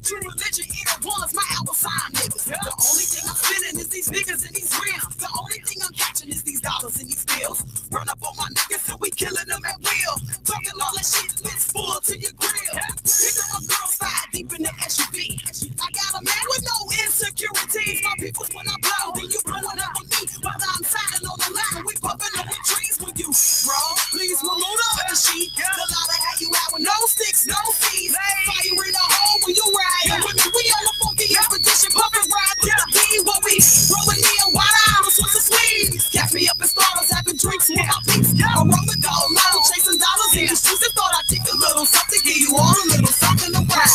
Speaker 5: True religion ain't ones, my album sign niggas. The only thing I'm spinning is these niggas and these rims. The only thing I'm catching is these dollars and these bills. Run up on my niggas and we killing them at will. Talking all that shit, let's full to your grill. Pick up my girl side deep in the SUV. I got a man with no insecurities. My people's when I blow, then you blowing up with me. While I'm signing on the line, we popping up with trees with you. Bro, please remove the sheet. The lot of how you out with no sticks, no fees. Fire in the hole when you ride. We on the funky expedition, pumping ride with the beat. What we rolling in white owls with the sleeves. Catch me up in stars, having drinks with my peeps. I'm rolling dough, lotto chasing dollars in the streets. And thought I'd take a little something, give you all a little something to ride.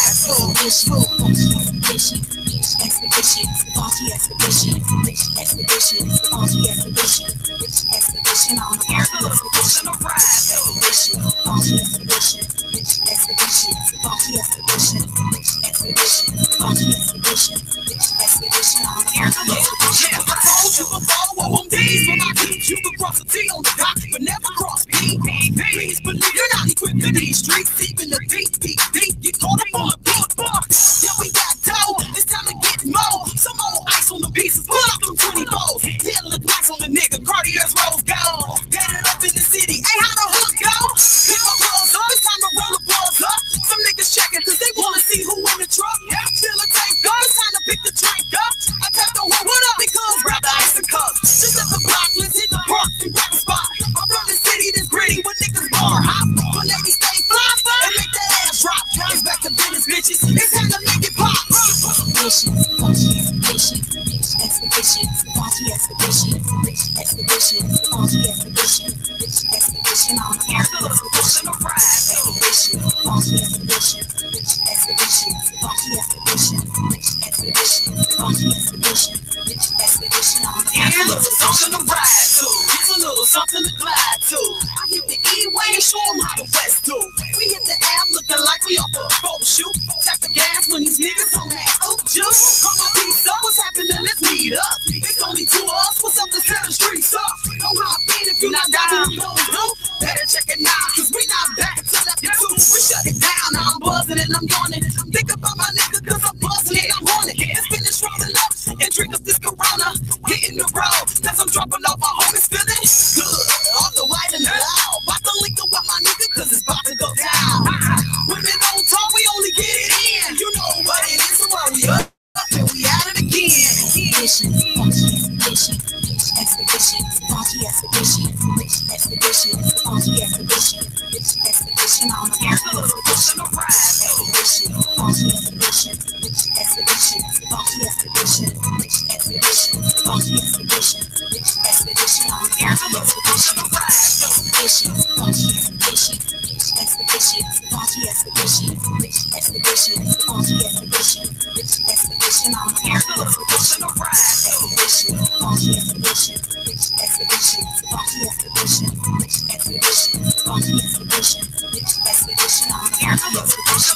Speaker 5: Expedition, funky expedition, expedition, funky expedition, expedition on the expedition of ride. Expedition, funky expedition, expedition, funky expedition, expedition, funky expedition, expedition on the expedition. I told you before, on days when I teach you could cross a T on the dock, but never cross P. Please believe you're not equipped to these streets, even the deep, get caught up on the beat. Yeah, we got dough, it's time to get more. Some more ice on the pieces, pull up them 20 balls. Tell the price on the nigga, Cartier's rose gold. Got it up in the city, ain't how the hook go. Pick my balls up, it's time to roll the balls up. Some niggas checking, cause they wanna see who in the truck. Fill a tank up, it's time to pick the drink up. I tap the one, what up, because grab the ice and cups. Just at the block, let's hit the park and grab a spot. I'm from the city that's gritty, when niggas bar hop. But ladies stay fly, and make that ass drop. It's back to business, bitches, it's time to make it pop. Expedition, funky expedition, expedition, funky expedition, expedition, funky expedition, expedition on the expedition of ride. Expedition, funky expedition, expedition, funky expedition, expedition, funky expedition, expedition on the a little something to ride to. It's a little something to glide to. I hit the E-way and show them how the West do. We hit the app looking like we off a photo shoot. Tap the gas when these niggas on that oak juice. Call my piece up, what's happening? Let's meet up. It's only two of us, what's up to set the streets up? Don't hop in if you're not down, you don't know. Better check it now, cause we not back till after 2. We shut it down, now I'm buzzing and I'm yawning. Think about my nigga cause I'm buzzing and I'm on it. It's finished rolling up and drink up this Corona. Hitting the road, cause I'm dropping off my homies feeling good. All the white and the loud, about to link up with my nigga cause it's about to go down. Women don't talk, we only get it in. You know what it is, so hurry up and we at it again. Expedition, funky expedition, expedition, funky expedition, expedition on the expedition, expedition, funky expedition, expedition, funky expedition, expedition, funky expedition, expedition on the expedition, expedition, funky expedition, expedition, funky expedition, expedition, funky expedition, expedition on the expedition, expedition, funky expedition, expedition, funky expedition, expedition, funky expedition, expedition on the expedition,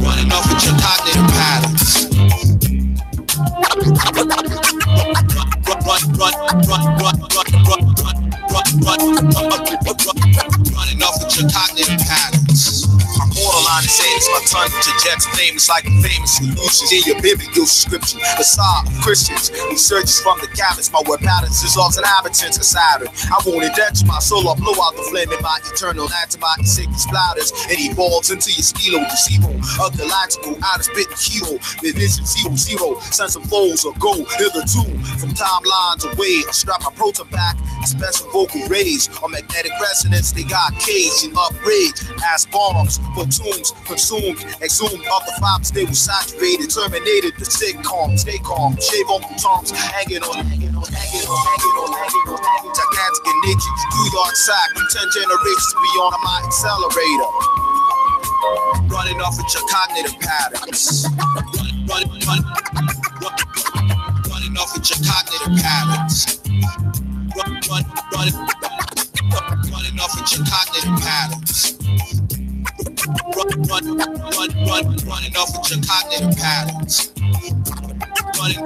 Speaker 13: running off with your cognitive patterns. Running off with your cognitive patterns. My borderline is saying it's my tongue projects famous like a famous solutions in your biblical description. The Psalm of Christians who searches from the cabins. My word patterns dissolves inhabitants of Saturn. I won't indent my soul or blow out the flame in my eternal antimony sacred splatters. And evolves into your stilo, the zero of galactical outer spit hero. The vision 0-0, send some foes or go hitherto from timelines away. I strap my proton back, special vocal rays on magnetic resonance. They got caged and upgrade as bombs for tombs consumed, exhumed off the vibes. They were saturated, terminated the sitcom. Stay calm, shave off the tongues, hanging on, gigantic in nature. New York sack, from 10 generations beyond my accelerator. Running off with your cognitive patterns. Running off with your cognitive patterns. Running off with your cognitive patterns. Running off with your cognitive patterns. Running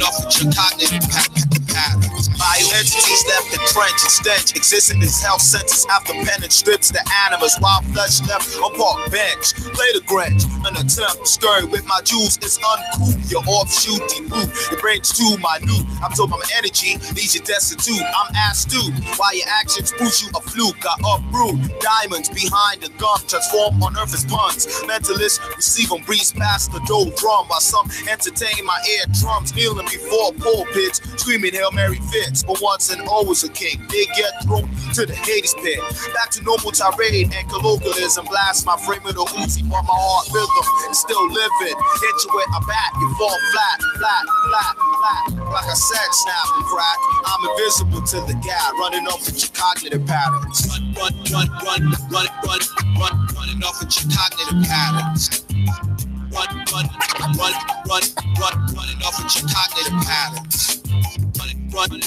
Speaker 13: off with your cognitive patterns. Bioentities left the trench and stench, existing as health centers after penance strips the animals, while flesh left on park bench. Play the Grinch, an attempt to scurry with my jewels is uncool. Your offshoot deep your brain's too minute. I'm told my energy leaves you destitute. I'm asked to why your actions push you a fluke. I uproot diamonds behind the gum, transform on earth as buns. Mentalists receive them, breeze past the dough drum, while some entertain my ear drums, kneeling before pulpits, screaming Hail Mary fits. But once and always a king, they get thrown to the Hades pit. Back to normal tirade and colloquialism. Blast my frame with a Uzi while my heart rhythm is still living. Hit you with a bat, you fall flat. Like I said, snap and crack. I'm invisible to the gap, running off with your cognitive patterns. Running off with your cognitive patterns. Running off with your cognitive patterns. Running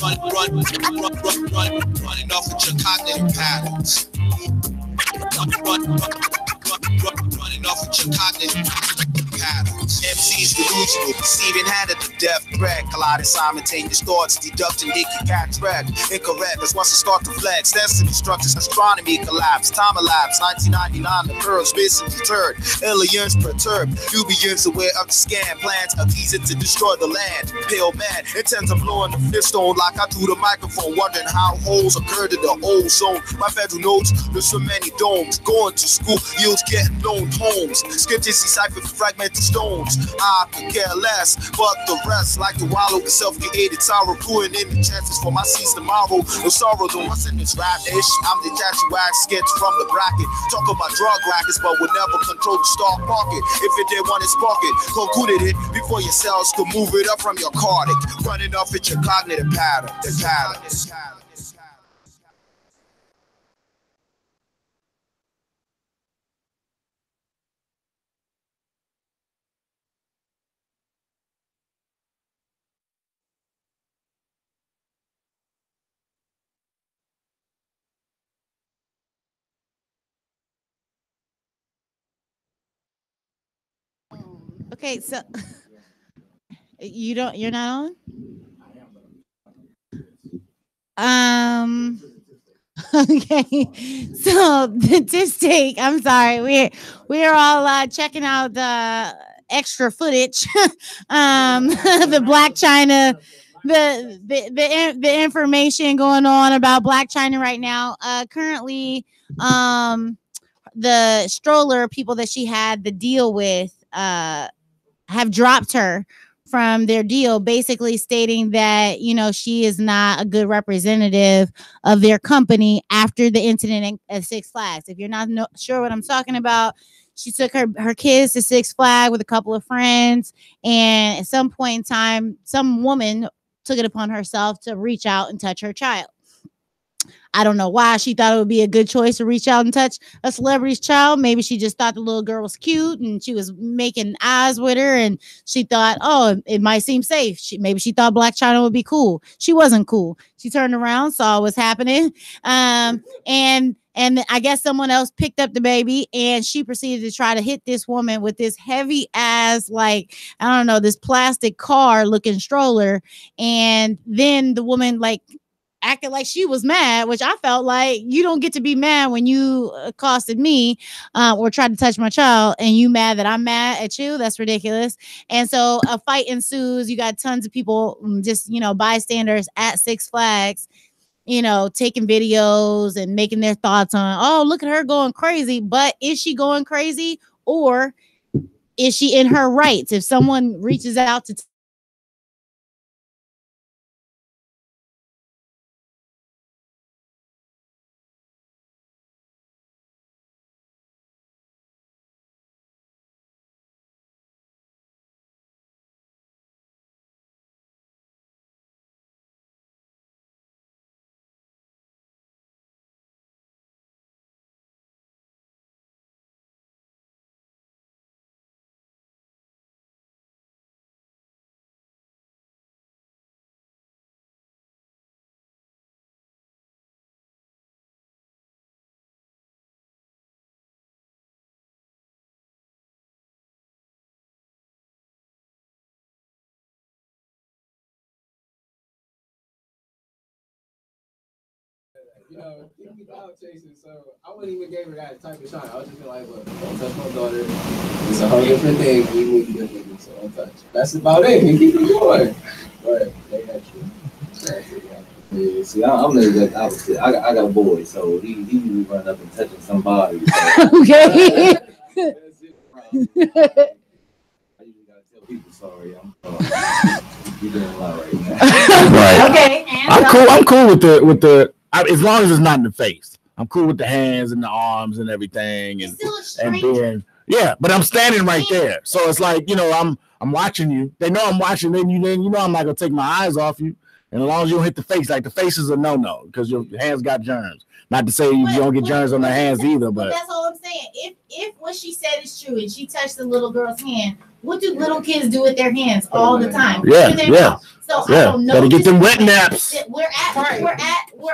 Speaker 13: off with your cognitive patterns. Running off with your cognitive patterns. MC's delusional, deceiving hand at the death threat. Colliding simultaneous thoughts, deducting naked catch wreck. Incorrect, cause once it start to flex, destiny structures, astronomy collapse. Time elapsed, 1999, the pearl space is deterred. Aliens perturbed, Nubians aware of the scam. Plans are teasing to destroy the land. Pale man intends on blowing the fiststone like I do the microphone. Wondering how holes occurred in the old zone. My federal notes, there's so many domes. Going to school, yields getting known homes. Scriptures decipher fragmented stones. I could care less, but the rest like to wallow in self-created sorrow, ruining the chances for my seeds tomorrow. No sorrow, though once in this rap ish. I'm detaching wax skits from the bracket. Talk about drug rackets, but would never control the stock market. If it did want to spark it, concluded it before your cells could move it up from your cardiac. Running off with your cognitive pattern.
Speaker 14: Okay, so you're not on? Okay, so the Tips Take, I'm sorry, we're all checking out the extra footage, the Blac Chyna, the information going on about Blac Chyna right now. Currently, the stroller people that she had the deal with have dropped her from their deal, basically stating that, you know, she is not a good representative of their company after the incident at Six Flags. If you're not sure what I'm talking about, she took her kids to Six Flags with a couple of friends, and at some point in time, some woman took it upon herself to reach out and touch her child. I don't know why she thought it would be a good choice to reach out and touch a celebrity's child. Maybe she just thought the little girl was cute and she was making eyes with her, and she thought, oh, it might seem safe. Maybe she thought Blac Chyna would be cool. She wasn't cool. She turned around, saw what's happening, and I guess someone else picked up the baby, and she proceeded to try to hit this woman with this heavy ass, like, I don't know, this plastic car looking stroller. And then the woman acted like she was mad, which I felt like you don't get to be mad when you accosted me or tried to touch my child, and you mad that I'm mad at you. That's ridiculous. And so a fight ensues. You got tons of people, just, you know, bystanders at Six Flags, you know, taking videos and making their thoughts on, oh, look at her going crazy. But is she going crazy, or is she in her rights? If someone reaches out to
Speaker 12: You know, keep me dog chasing, so I wouldn't even give her that type of shot. I was just be like, look, don't touch my daughter. It's a whole different thing. We move differently, so don't touch. That's about it. And keep it going. But they got you.
Speaker 15: Yeah, see, I'm the opposite. I got a boy, so he usually run up and touching somebody. So.
Speaker 14: Okay.
Speaker 15: That's it, I usually gotta tell people sorry. You're doing a lot right now.
Speaker 6: Right.
Speaker 14: Okay.
Speaker 6: I'm cool with the. As long as it's not in the face, I'm cool with the hands and the arms and everything, and being, yeah. But I'm standing right there, so it's like, you know, I'm watching you. They know I'm watching. Then you know I'm not gonna take my eyes off you. And as long as you don't hit the face, like the face is a no because your hands got germs. Not to say you don't get germs on the hands either, but
Speaker 7: that's all I'm saying. If what she said is true and she touched the little girl's hand, what do little kids do with their hands all the time?
Speaker 6: Yeah.
Speaker 7: So I don't know.
Speaker 6: Gotta get them wet naps.
Speaker 7: We're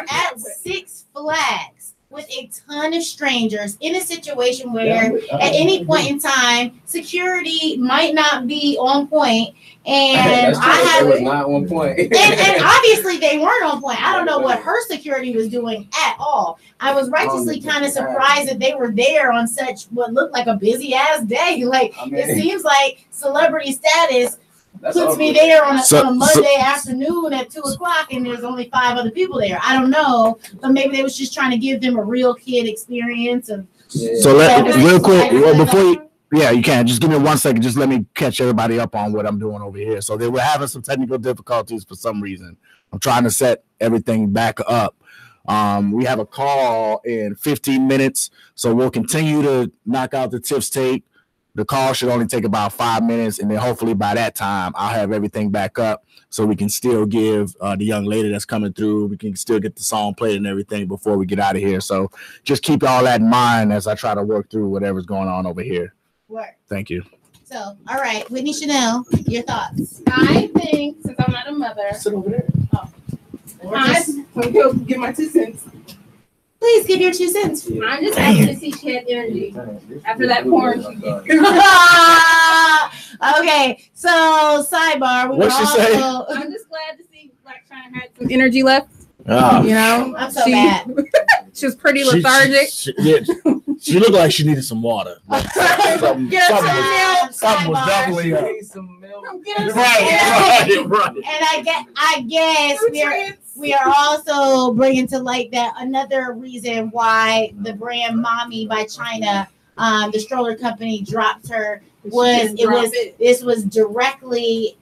Speaker 7: at Six Flags with a ton of strangers in a situation where at any point in time security might not be on point, and
Speaker 12: it was not on point.
Speaker 7: and obviously they weren't on point. I don't know what her security was doing at all. I was righteously kind of surprised that they were there on such what looked like a busy ass day. Like, it seems like celebrity status puts me there on a Monday afternoon at 2:00, and there's only 5 other people there. I don't know, but maybe they was just trying to give them a real kid experience.
Speaker 6: So real quick, before you. Yeah, you can. Just give me 1 second. Just let me catch everybody up on what I'm doing over here. So they were having some technical difficulties for some reason. I'm trying to set everything back up. We have a call in 15 minutes, so we'll continue to knock out the Tips Take. The call should only take about 5 minutes, and then hopefully by that time, I'll have everything back up so we can still give the young lady that's coming through, we can still get the song played and everything before we get out of here. So just keep all that in mind as I try to work through whatever's going on over here.
Speaker 7: Work.
Speaker 6: Thank you.
Speaker 7: So, all right, Whitney Chanel, your thoughts?
Speaker 16: I think, since I'm not a mother,
Speaker 12: sit over there.
Speaker 16: I'm going to give my 2 cents.
Speaker 7: Please give your 2 cents.
Speaker 16: I'm just happy to see she had energy after that porn she did.
Speaker 7: Okay, so sidebar. We
Speaker 6: What'd she say?
Speaker 16: I'm just glad to see Black China had some energy left.
Speaker 6: Oh.
Speaker 16: You know,
Speaker 7: I'm so bad.
Speaker 16: She was pretty lethargic.
Speaker 6: She looked like she needed some water. Like, something was definitely right.
Speaker 7: And I guess we are also bringing to light that another reason why the brand Mommy by China, the stroller company, dropped her this was directly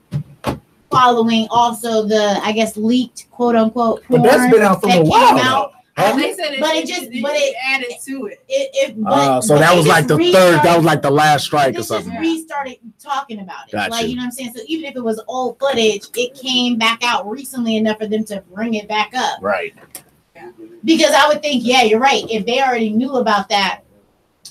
Speaker 7: following also the, I guess, leaked quote unquote porn.
Speaker 6: But that's been out for a while now.
Speaker 16: They said it added to it.
Speaker 6: So that was like the third. That was like the last strike or something.
Speaker 7: Just restarted talking about it.
Speaker 6: Gotcha.
Speaker 7: Like, you know what I'm saying? So even if it was old footage, it came back out recently enough for them to bring it back up.
Speaker 6: Right.
Speaker 7: Because I would think, yeah, you're right. If they already knew about that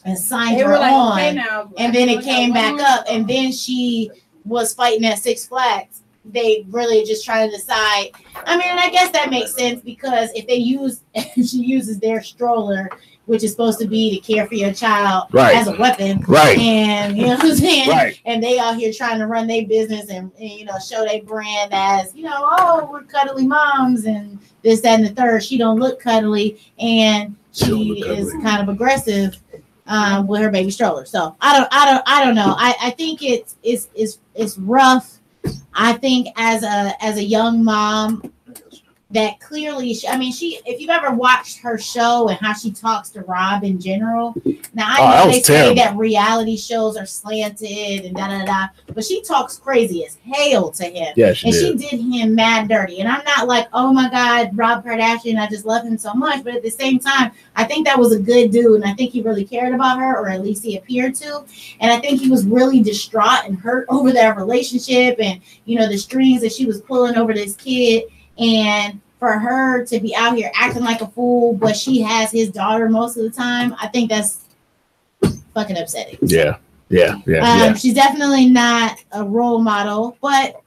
Speaker 7: and signed her on,
Speaker 16: okay, now,
Speaker 7: and then it came back up, and then she was fighting at Six Flags, they really just trying to decide. I mean, and I guess that makes sense because if she uses their stroller, which is supposed to be to care for your child, as a weapon, and you know what I'm saying, and they out here trying to run their business and you know show their brand as, you know, oh, we're cuddly moms and this, that, and the third. She don't look cuddly, and she is kind of aggressive with her baby stroller. So I don't know. I think it's rough. I think as a young mom, that clearly, if you've ever watched her show and how she talks to Rob in general. Now I know they say that reality shows are slanted and but she talks crazy as hell to him.
Speaker 6: Yeah,
Speaker 7: she did him mad dirty. And I'm not like, oh my God, Rob Kardashian, I just love him so much. But at the same time, I think that was a good dude, and I think he really cared about her, or at least he appeared to. And I think he was really distraught and hurt over their relationship, and you know the strings that she was pulling over this kid. And for her to be out here acting like a fool, but she has his daughter most of the time, I think that's fucking upsetting.
Speaker 6: Yeah.
Speaker 7: She's definitely not a role model, but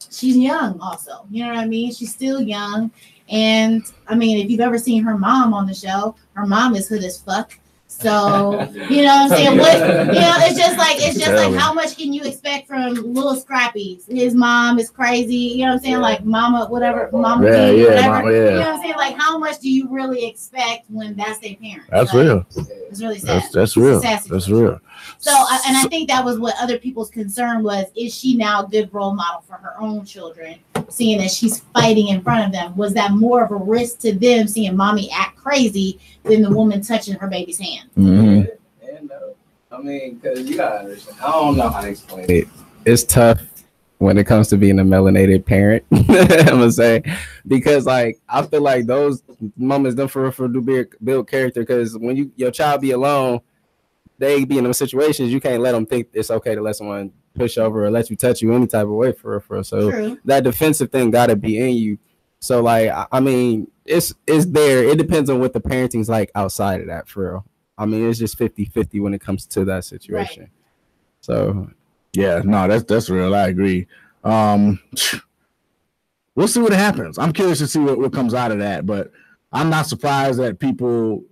Speaker 7: she's young also. You know what I mean? She's still young. And I mean, if you've ever seen her mom on the show, her mom is hood as fuck. So, you know what I'm saying? It's just like how much can you expect from little Scrappy? His mom is crazy, you know what I'm saying? Like mama, whatever, mama, whatever. You know what I'm saying? Like how much do you really expect when that's their parents?
Speaker 6: That's
Speaker 7: like,
Speaker 6: real.
Speaker 7: It's really sad.
Speaker 6: That's real. That's real.
Speaker 7: So, and I think that was what other people's concern was. Is she now a good role model for her own children, seeing that she's fighting in front of them? Was that more of a risk to them seeing mommy act crazy than the woman touching her baby's hand?
Speaker 12: Mm-hmm. And, I mean, because you gotta understand, I don't know how to explain it. It's tough when it comes to being a melanated parent. I'm gonna say, because like I feel like those moments done for do build character. Because when your child be alone, they be in those situations, you can't let them think it's okay to let someone push over or let you touch you any type of way for real. So that defensive thing gotta be in you. So like I mean, it's there. It depends on what the parenting's like outside of that for real. I mean, it's just 50-50 when it comes to that situation. Right. So
Speaker 6: yeah, no, that's real. I agree. We'll see what happens. I'm curious to see what comes out of that, but I'm not surprised that people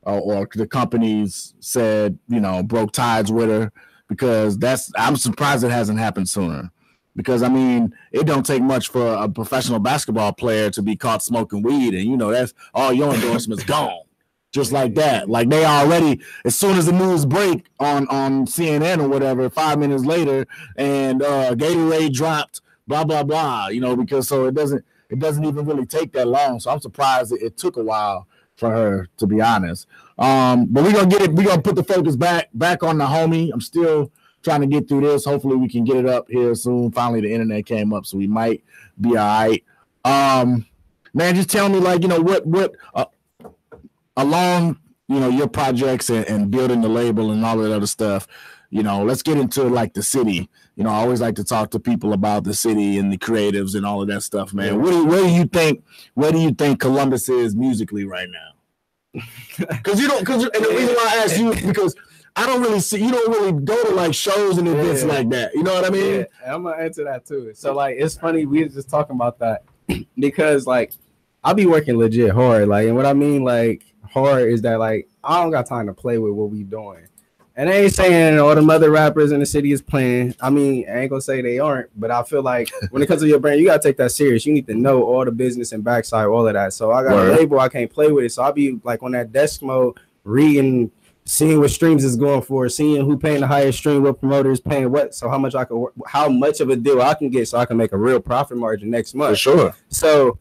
Speaker 6: or the companies said, you know, broke ties with her, because I'm surprised it hasn't happened sooner. Because I mean, it don't take much for a professional basketball player to be caught smoking weed, and you know that's all your endorsements gone. Just like that. Like they already, as soon as the news break on CNN or whatever, 5 minutes later, and Gatorade dropped, blah blah blah. You know, because so it doesn't even really take that long. So I'm surprised it took a while for her, to be honest. But we're gonna put the focus back on the homie. I'm still trying to get through this. Hopefully we can get it up here soon. Finally the internet came up, so we might be all right. Man, just tell me, like, you know, what along, you know, your projects and building the label and all that other stuff, you know, let's get into like the city. You know, I always like to talk to people about the city and the creatives and all of that stuff, man. Where do you think Columbus is musically right now? Because and the reason why I ask you, because I don't really see, you don't really go to like shows and events like that. You know what I mean?
Speaker 12: Yeah, I'm gonna answer that too. So like, it's funny, we were just talking about that because like I'll be working legit hard. Like, and what I mean like hard is that like I don't got time to play with what we doing. And I ain't saying all the other rappers in the city is playing. I mean, I ain't gonna say they aren't, but I feel like when it comes to your brand, you gotta take that serious. You need to know all the business and backside, all of that. So I got a label, I can't play with it. So I'll be like on that desk mode, reading, seeing what streams is going for, seeing who paying the highest stream, what promoter is paying what, so how much of a deal I can get, so I can make a real profit margin next month.
Speaker 6: For sure.
Speaker 12: So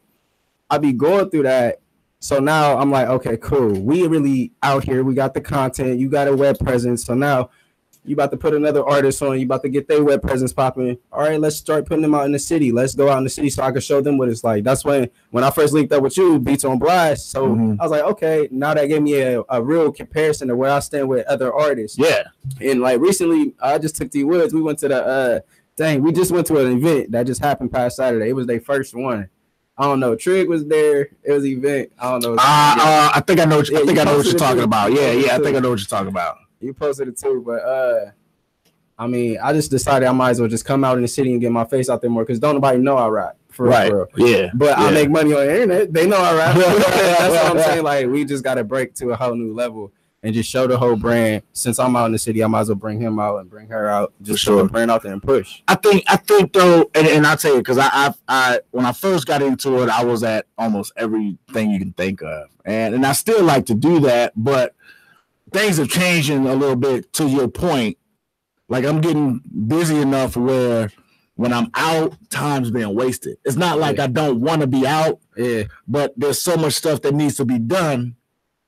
Speaker 12: I'll be going through that. So now I'm like, okay, cool. We really out here. We got the content. You got a web presence. So now you about to put another artist on. You about to get their web presence popping. All right, let's start putting them out in the city. Let's go out in the city so I can show them what it's like. That's when I first linked up with you, Beats on Blast. So I was like, okay, now that gave me a real comparison to where I stand with other artists.
Speaker 6: Yeah. And
Speaker 12: like recently, I just took D-Woods. We went to the we just went to an event that just happened past Saturday. It was their first one. I don't know. Trig was there. It was an event. I don't know.
Speaker 6: I think I know. I think I know what you're talking about. Yeah. I think I know what you're talking about.
Speaker 12: You posted it too, but I mean, I just decided I might as well just come out in the city and get my face out there more because don't nobody know I rap. For real.
Speaker 6: Yeah.
Speaker 12: But I make money on the internet. They know I rap. That's what I'm saying. Like, we just got to break to a whole new level and just show the whole brand. Since I'm out in the city, I might as well bring him out and bring her out. Just show the brand out there and push.
Speaker 6: I think though, and I'll tell you, because I when I first got into it, I was at almost everything you can think of. And I still like to do that, but things have changed a little bit to your point. Like, I'm getting busy enough where when I'm out, time's being wasted. It's not like I don't want to be out, but there's so much stuff that needs to be done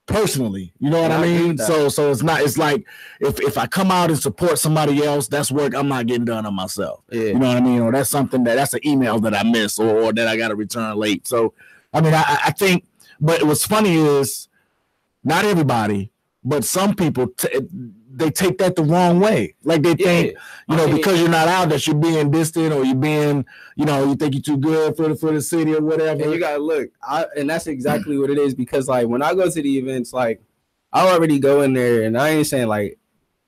Speaker 6: personally. You know what I mean? So it's not, it's like if I come out and support somebody else, that's work I'm not getting done on myself. You know what I mean? Or that's something that's an email that I miss or that I got to return late. So, I mean, I think, but what's funny is not everybody, but some people, they take that the wrong way. Like they think, because you're not out, that you're being distant or you're being, you think you're too good for the city or whatever.
Speaker 12: And you gotta look, and that's exactly what it is. Because like when I go to the events, like I already go in there, and I ain't saying like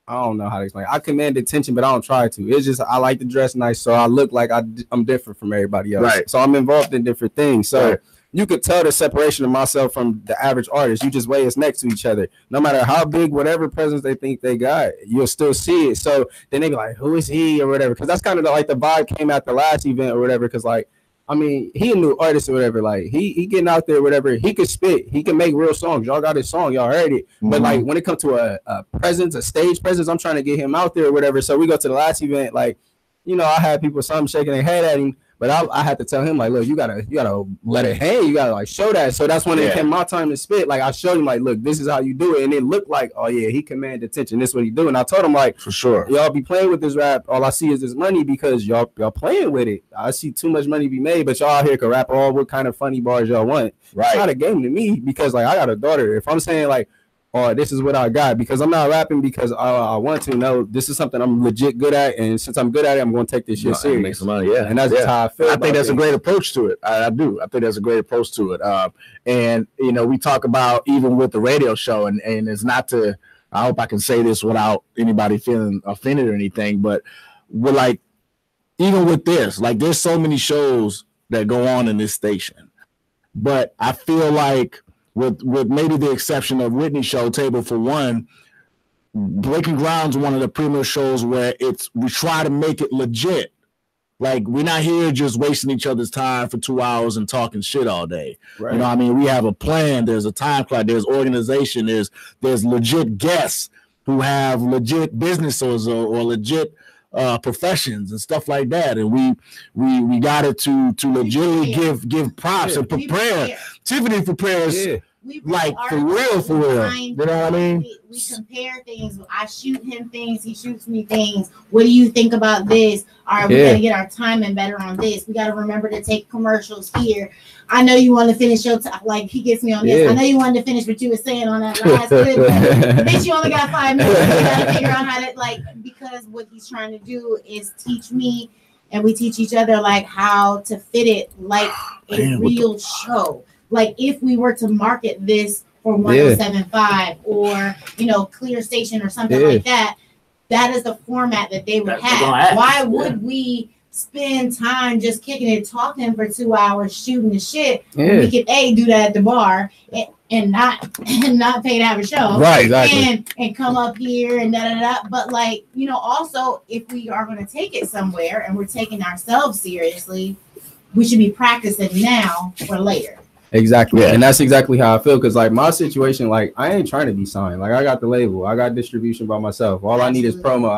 Speaker 12: I don't know how to explain. I command attention, but I don't try to. It's just I like to dress nice, so I look like I'm different from everybody else. Right. So I'm involved in different things. So. Right. You could tell the separation of myself from the average artist. You just weigh us next to each other. No matter how big, whatever presence they think they got, you'll still see it. So then they be like, who is he or whatever? Because that's kind of like the vibe came at the last event or whatever. Because like, I mean, he a new artist or whatever. Like he getting out there or whatever. He could spit. He can make real songs. Y'all got his song. Y'all heard it. But like when it comes to a presence, a stage presence, I'm trying to get him out there or whatever. So we go to the last event. Like, I had people, some shaking their head at him. But I had to tell him, like, look, you gotta let it hang. You gotta like show that. So that's when it came my time to spit. Like I showed him, like, look, this is how you do it. And it looked like, oh yeah, he commanded attention. This is what he do. And I told him, like,
Speaker 6: for sure,
Speaker 12: y'all be playing with this rap. All I see is this money because y'all playing with it. I see too much money be made, but y'all out here can rap all what kind of funny bars y'all want. Right. It's not a game to me because like I got a daughter. If I'm saying like, oh, this is what I got, because I'm not rapping because I want to. No, this is something I'm legit good at, and since I'm good at it, I'm going to take this shit serious.
Speaker 6: Make some money, yeah.
Speaker 12: And that's how I feel.
Speaker 6: I think that's a great approach to it. I do. I think that's a great approach to it. And we talk about even with the radio show, and it's not to. I hope I can say this without anybody feeling offended or anything, but we're like, even with this, like, there's so many shows that go on in this station, but I feel like. With maybe the exception of Whitney's show, Table for One, Breaking Ground's one of the premier shows where we try to make it legit. Like, we're not here just wasting each other's time for 2 hours and talking shit all day. Right. I mean, we have a plan. There's a time clock. There's organization. There's legit guests who have legit businesses or legit professions and stuff like that, and we got it to legitimately give props and prepare. Tiffany prepares like for real. You know what I mean?
Speaker 7: We compare things. I shoot him things, he shoots me things. What do you think about this? All right, we gotta get our timing better on this. We gotta remember to take commercials here. I know you want to finish your like he gets me on this. I know you wanted to finish what you were saying on that last clip. Bitch, you only got 5 minutes. We gotta figure out how to because what he's trying to do is teach me, and we teach each other like how to fit it like a real show. Like if we were to market this for 107.5 or Clear Station or something like that, that is the format that they would have. Why would we spend time just kicking it, talking for 2 hours, shooting the shit? We could do that at the bar. and not pay to have a show,
Speaker 6: right? Exactly.
Speaker 7: And come up here and da da da. But like, you know, also if we are going to take it somewhere and we're taking ourselves seriously, we should be practicing now for later.
Speaker 12: Exactly. Yeah. And that's exactly how I feel. Because like my situation, like I ain't trying to be signed. Like I got the label, I got distribution by myself. All I need is promo.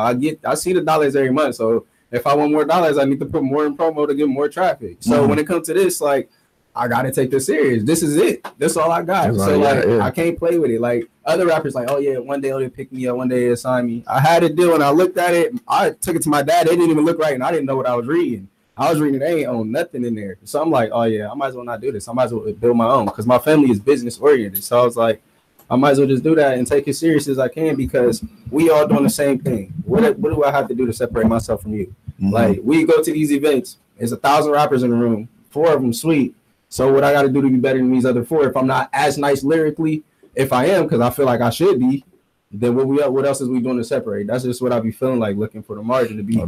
Speaker 12: I see the dollars every month. So if I want more dollars, I need to put more in promo to get more traffic. So when it comes to this, like I gotta take this serious. This is it. That's all I got. So like I can't play with it. Like other rappers, like, oh yeah, one day they'll pick me up, one day they'll sign me. I had a deal and I looked at it. I took it to my dad. They didn't even look right, and I didn't know what I was reading. I was reading, they ain't own nothing in there. So I'm like, oh yeah, I might as well not do this. I might as well build my own because my family is business oriented. So I was like, I might as well just do that and take it serious as I can because we all doing the same thing. What do I have to do to separate myself from you? Like we go to these events, there's 1,000 rappers in the room, 4 of them sweet. So what I got to do to be better than these other 4? If I'm not as nice lyrically, if I am, because I feel like I should be, then what else is we doing to separate? That's just what I be feeling like, looking for the margin to be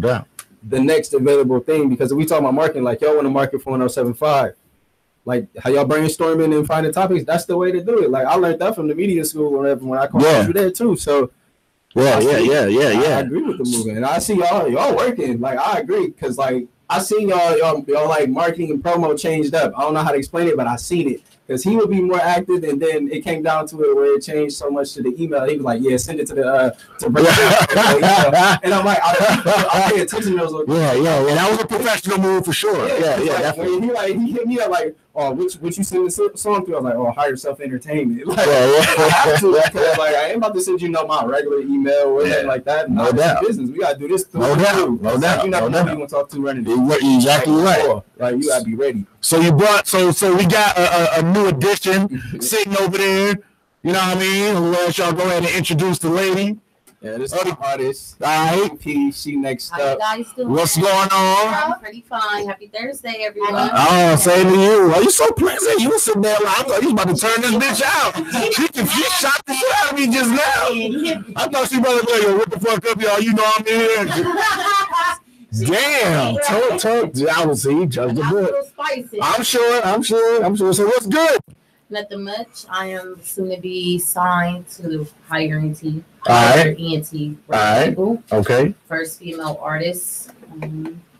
Speaker 12: the next available thing. Because if we talk about marketing, like y'all want to market for 1075, like how y'all brainstorming and finding topics, that's the way to do it. Like I learned that from the media school when I called you there too. So I agree with the movement, and I see y'all working. Like I agree because like I seen y'all like marketing and promo changed up. I don't know how to explain it, but I seen it. Because he would be more active, and then it came down to it where it changed so much to the email. He was like, "Yeah, send it to the and I'm like, I pay attention to those.
Speaker 6: That was a professional move for sure.
Speaker 12: Definitely. When he hit me up like, "Oh, what you send the song to?" I was like, "Oh, higher self entertainment." Like, I have to because like I ain't about to send you my regular email or anything like that.
Speaker 6: No doubt.
Speaker 12: Business, we gotta do this.
Speaker 6: No doubt.
Speaker 12: You're not gonna be to talk to running.
Speaker 6: Exactly right.
Speaker 12: Like you gotta be ready.
Speaker 6: So you brought so we got a new addition sitting over there. You know what I mean? I'll let y'all go ahead and introduce the lady.
Speaker 12: Yeah, this is the artist.
Speaker 6: All right.
Speaker 12: P, she next
Speaker 17: How
Speaker 12: up.
Speaker 17: you guys doing?
Speaker 6: What's going on?
Speaker 17: I'm pretty fine. Happy Thursday, everyone.
Speaker 6: Oh, same to you. Are you so pleasant? You were sitting there like I thought you was about to turn this bitch out. She shot the shit out of me just now. I thought she was about to be like, what the fuck up, y'all? You know I'm here. Damn, I will see just a bit.
Speaker 17: Spicy.
Speaker 6: I'm sure. So what's good?
Speaker 17: Nothing much. I am soon to be signed to Higher ENT.
Speaker 6: Alright.
Speaker 17: ENT
Speaker 6: Alright. Okay.
Speaker 17: First female artist.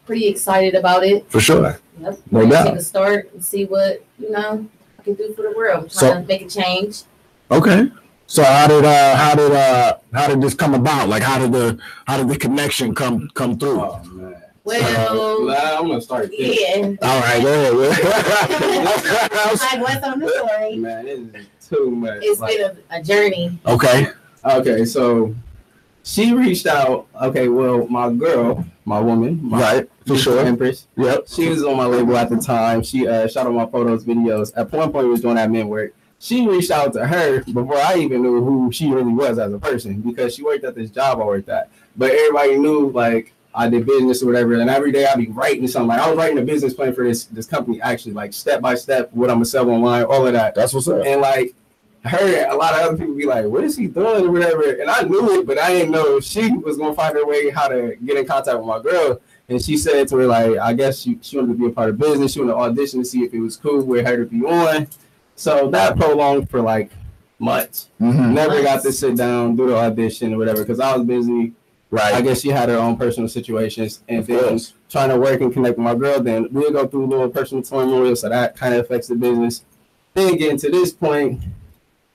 Speaker 17: Pretty excited about it.
Speaker 6: For sure.
Speaker 17: Yep.
Speaker 6: No doubt.
Speaker 17: Take a start and see what I can do for the world. Trying to make a change.
Speaker 6: Okay. So how did this come about? Like how did the connection come through?
Speaker 12: Oh man.
Speaker 17: Well,
Speaker 12: I'm gonna start this.
Speaker 17: Yeah.
Speaker 6: All right, go ahead.
Speaker 7: Like what's on the story?
Speaker 12: Man, it is too much.
Speaker 17: It's been a journey.
Speaker 12: Okay, so she reached out. Okay, well, my woman, right, for sure, Empress. Yep. She was on my label at the time. She shot all my photos, videos. At one point, we was doing admin work. She reached out to her before I even knew who she really was as a person because she worked at this job I worked at. But everybody knew like I did business or whatever, and every day I'd be writing something. Like I was writing a business plan for this company actually, like step by step, what I'm gonna sell online, all of that.
Speaker 6: That's what's up.
Speaker 12: And like her, a lot of other people be like, "What is he doing?" or whatever. And I knew it, but I didn't know she was gonna find her way how to get in contact with my girl. And she said to her like, I guess she wanted to be a part of business. She wanted to audition to see if it was cool with her to be on. So that prolonged for like months. Never got to sit down, do the audition or whatever, because I was busy. Right. I guess she had her own personal situations and then trying to work and connect with my girl. Then we'll go through a little personal turmoil, so that kind of affects the business. Then getting to this point,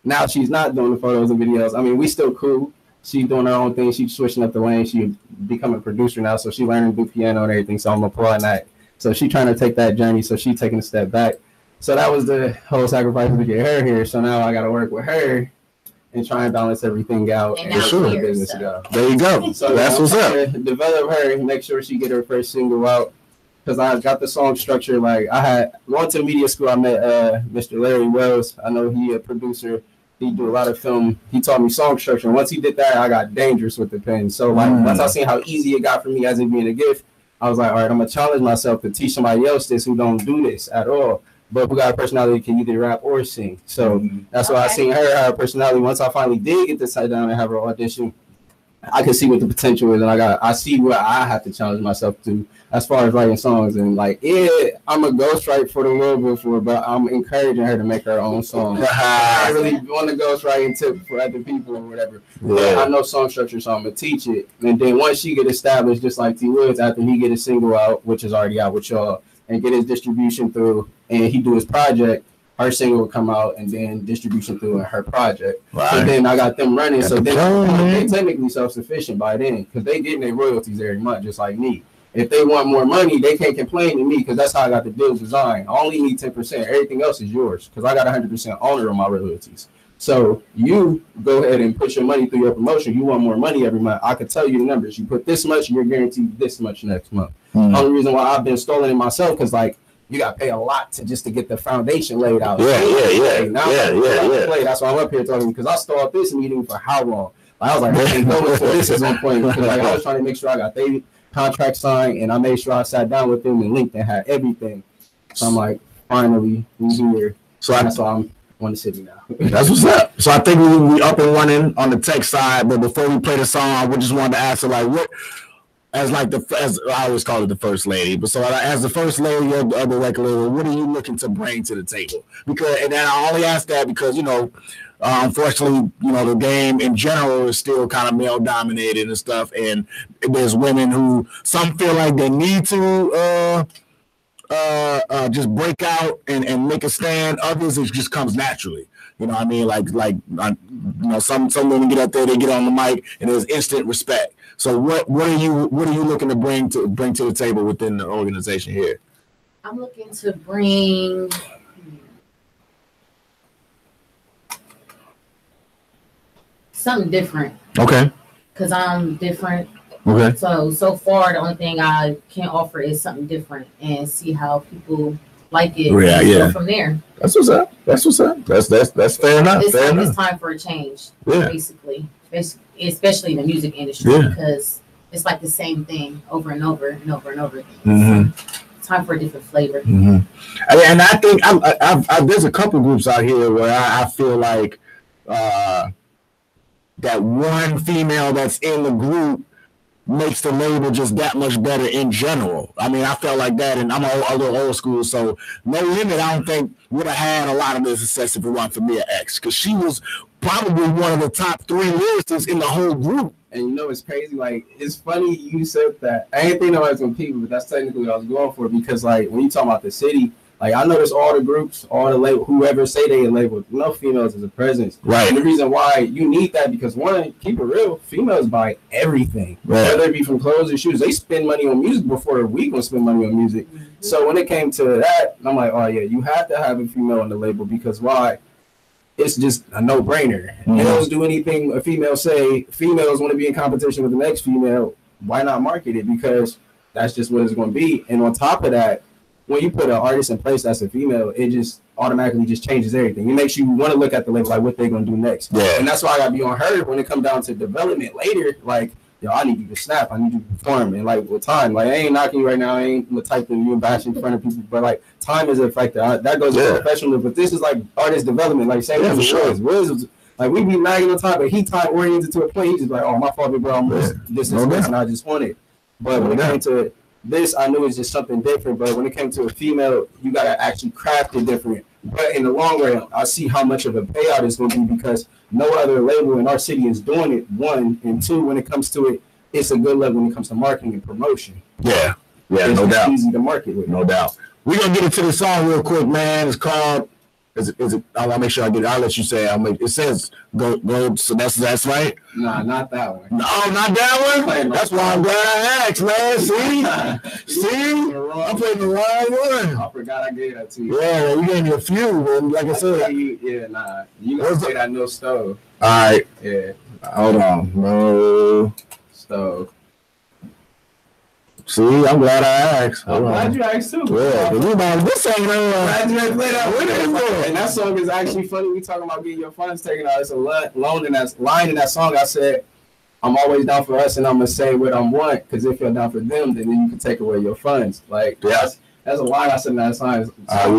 Speaker 12: now she's not doing the photos and videos. I mean, we still cool. She's doing her own thing. She's switching up the lane. She becoming a producer now, so she's learning to do piano and everything. So I'm applauding that. So she's trying to take that journey. So she's taking a step back. So that was the whole sacrifice to get her here. So now I got to work with her and try and balance everything out and for the business to go.
Speaker 6: There you go.
Speaker 12: So
Speaker 6: that's what's up.
Speaker 12: Develop her and make sure she get her first single out. Because I got the song structure. Like I had going to media school, I met Mr. Larry Wells. I know he a producer. He do a lot of film. He taught me song structure. And once he did that, I got dangerous with the pen. So like once I seen how easy it got for me as it being a gift, I was like, all right, I'm gonna challenge myself to teach somebody else this who don't do this at all. But who got a personality that can either rap or sing. So that's why I seen her personality. Once I finally did get to sit down and have her audition, I I can see what the potential is, and I see what I have to challenge myself to as far as writing songs. And like, I'm a ghostwriter for the little before, but I'm encouraging her to make her own songs. I really want to ghostwrite and tip for other people or whatever. But I know song structure, so I'm gonna teach it. And then once she get established, just like T Woods, after he get his single out, which is already out with y'all, and get his distribution through, and he do his project, her single will come out, and then distribution through her project. Right. So then I got them running. So then they technically self-sufficient by then, because they getting their royalties every month, just like me. If they want more money, they can't complain to me, because that's how I got the deals designed. I only need 10%. Everything else is yours, because I got 100% owner on my royalties. So you go ahead and put your money through your promotion. You want more money every month. I could tell you the numbers. You put this much, you're guaranteed this much next month. The only reason why I've been stalling it myself, because like, you got to pay a lot to get the foundation laid out. That's why I'm up here talking, because I stalled this meeting for how long? Like, I was like, I can't go until this is on point. Because like, I was trying to make sure I got their contract signed, and I made sure I sat down with them and linked and had everything. So I'm like, finally, we here. So that's why I'm on the city now.
Speaker 6: That's what's up. So I think we up and running on the tech side, but before we play the song, we just wanted to ask her, like, what, as I always call it the first lady, but so as the first lady of the record label, what are you looking to bring to the table? And then I only ask that because, unfortunately, the game in general is still kind of male dominated and stuff, and there's women who some feel like they need to just break out and make a stand. Others, it just comes naturally. You know what I mean? Some women get up there, they get on the mic, and there's instant respect. So what are you looking to bring to the table within the organization here?
Speaker 17: I'm looking to bring something different.
Speaker 6: Okay.
Speaker 17: Because I'm different.
Speaker 6: Okay.
Speaker 17: So far, the only thing I can offer is something different, and see how people like it.
Speaker 6: Yeah.
Speaker 17: Go from there.
Speaker 6: That's what's up. That's fair enough.
Speaker 17: It's time for a change. Yeah. Basically, especially in the music industry, because it's like the same thing over and over and over and over again.
Speaker 6: Mm-hmm.
Speaker 17: So it's time for a different flavor.
Speaker 6: Mm-hmm. And I think there's a couple groups out here where I feel like that one female that's in the group makes the label just that much better in general. I mean, I felt like that, and I'm a little old school, so No Limit, I don't think would have had a lot of the success if it weren't for Mia X, because she was probably one of the top 3 lyricists in the whole group.
Speaker 12: And it's crazy, like, it's funny you said that. I ain't think nobody's gonna people, but that's technically what I was going for, because like when you talk about the city, like I notice all the groups, all the label, whoever say they a label, no females as a presence.
Speaker 6: Right.
Speaker 12: And the reason why you need that, because one, keep it real, females buy everything. Right. Whether it be from clothes or shoes, they spend money on music before we gonna spend money on music. So when it came to that, I'm like, oh yeah, you have to have a female on the label, because why? It's just a no-brainer. Males do anything a female say. Females want to be in competition with the next female. Why not market it? Because that's just what it's going to be. And on top of that, when you put an artist in place that's a female, it just automatically just changes everything. It makes you want to look at the label, like what they're going to do next. Yeah. And that's why I got to be on her when it comes down to development later. Like, yo, I need you to snap. I need you to perform. And like with time, like I ain't knocking you right now. I ain't the type of you bashing in front of people. But like time is a factor. That goes to professional. But this is like artist development. Like same with Wiz. Wiz was like we be lagging on time, but he time oriented to a point. He's just like, oh, my fault, bro. I'm this and I just want it. But when it came to this, I knew it was just something different. But when it came to a female, you gotta actually craft it different. But in the long run, I see how much of a payout it's going to be, because no other label in our city is doing it, 1, and 2, when it comes to it, it's a good level when it comes to marketing and promotion.
Speaker 6: Yeah,
Speaker 12: it's
Speaker 6: no doubt.
Speaker 12: Easy to market with.
Speaker 6: No doubt. We're going to get into the song real quick, man. It's called, is it? I want to make sure I get it. I'll let you say it. It says go. So that's right?
Speaker 12: Nah, not that one.
Speaker 6: No, not that one? That's why I'm glad I asked, man. See? I'm playing the wrong one.
Speaker 12: I forgot I gave that to you.
Speaker 6: Yeah, well, you gave me a few, man. Like I said.
Speaker 12: You got to say that No Stove.
Speaker 6: All right.
Speaker 12: Yeah.
Speaker 6: Hold on. No
Speaker 12: Stove.
Speaker 6: See, I'm glad I asked.
Speaker 12: I'm glad you asked too.
Speaker 6: Yeah, but you know, this ain't
Speaker 12: glad you play that with it. And that song is actually funny. We talking about getting your funds taken out. It's a line in that song. I said, I'm always down for us, and I'm gonna say what I want, because if you're down for them, then you can take away your funds. Like that's That's a line I said in that song.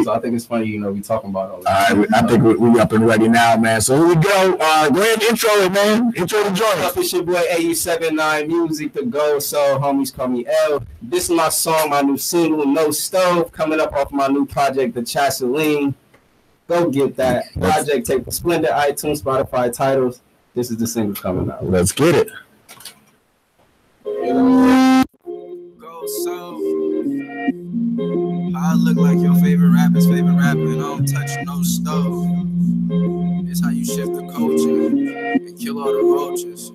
Speaker 12: So I think it's funny, we talking about all that.
Speaker 6: All right, I think we up and ready now, man. So here we go. Go ahead and intro it, man. Intro the joint.
Speaker 12: It's your boy AU79 Music, the Gold Soul. Homies call me L. This is my song, my new single, No Stove, coming up off my new project, The Chaseline. Go get that project. Take a Splendor, iTunes, Spotify titles. This is the single coming out.
Speaker 6: Let's get it.
Speaker 5: Go Soul. I look like your favorite rapper's favorite rapper, and I don't touch no stove. It's how you shift the culture and kill all the vultures,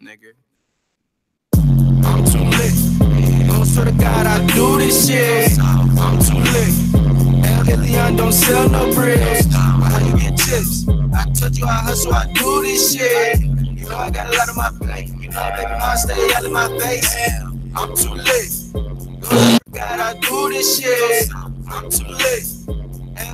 Speaker 5: nigga. I'm too lit. Go swear to God, I do this shit. I'm too lit. El Leon don't sell no bricks. How you get chips? I told you I hustle, I do this shit. You know I got a lot on my plate. You know, baby, mom stay out of my face. I'm too lit. God, I do this shit. I'm too lit.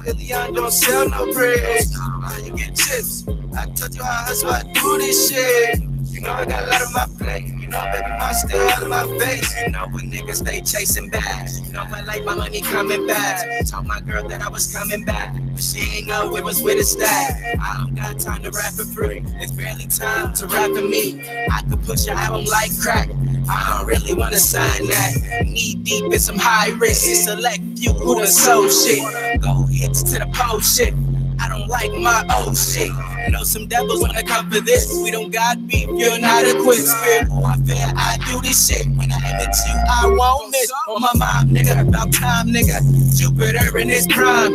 Speaker 5: El Leon don't sell no bricks. How you get chips? I told you I hustle, I do this shit. You know I got a lot on my plate. You know, baby, mom stay out of my face. You know when niggas stay chasing bags. You know I like my money coming back. Told my girl that I was coming back, but she ain't know it was with a stack. I don't got time to rap for free. It's barely time to rap for me. I could push your album like crack. I don't really wanna sign that. Knee deep in some high risk. It's select few who done sold shit. Go hits to the post shit. I don't like my old shit. Know some devils wanna come for this. We don't got beef, you're not equipped. Spirit warfare, I do this shit. When I aim at you, I won't miss. On my mind, nigga, about time, nigga. Jupiter in his prime.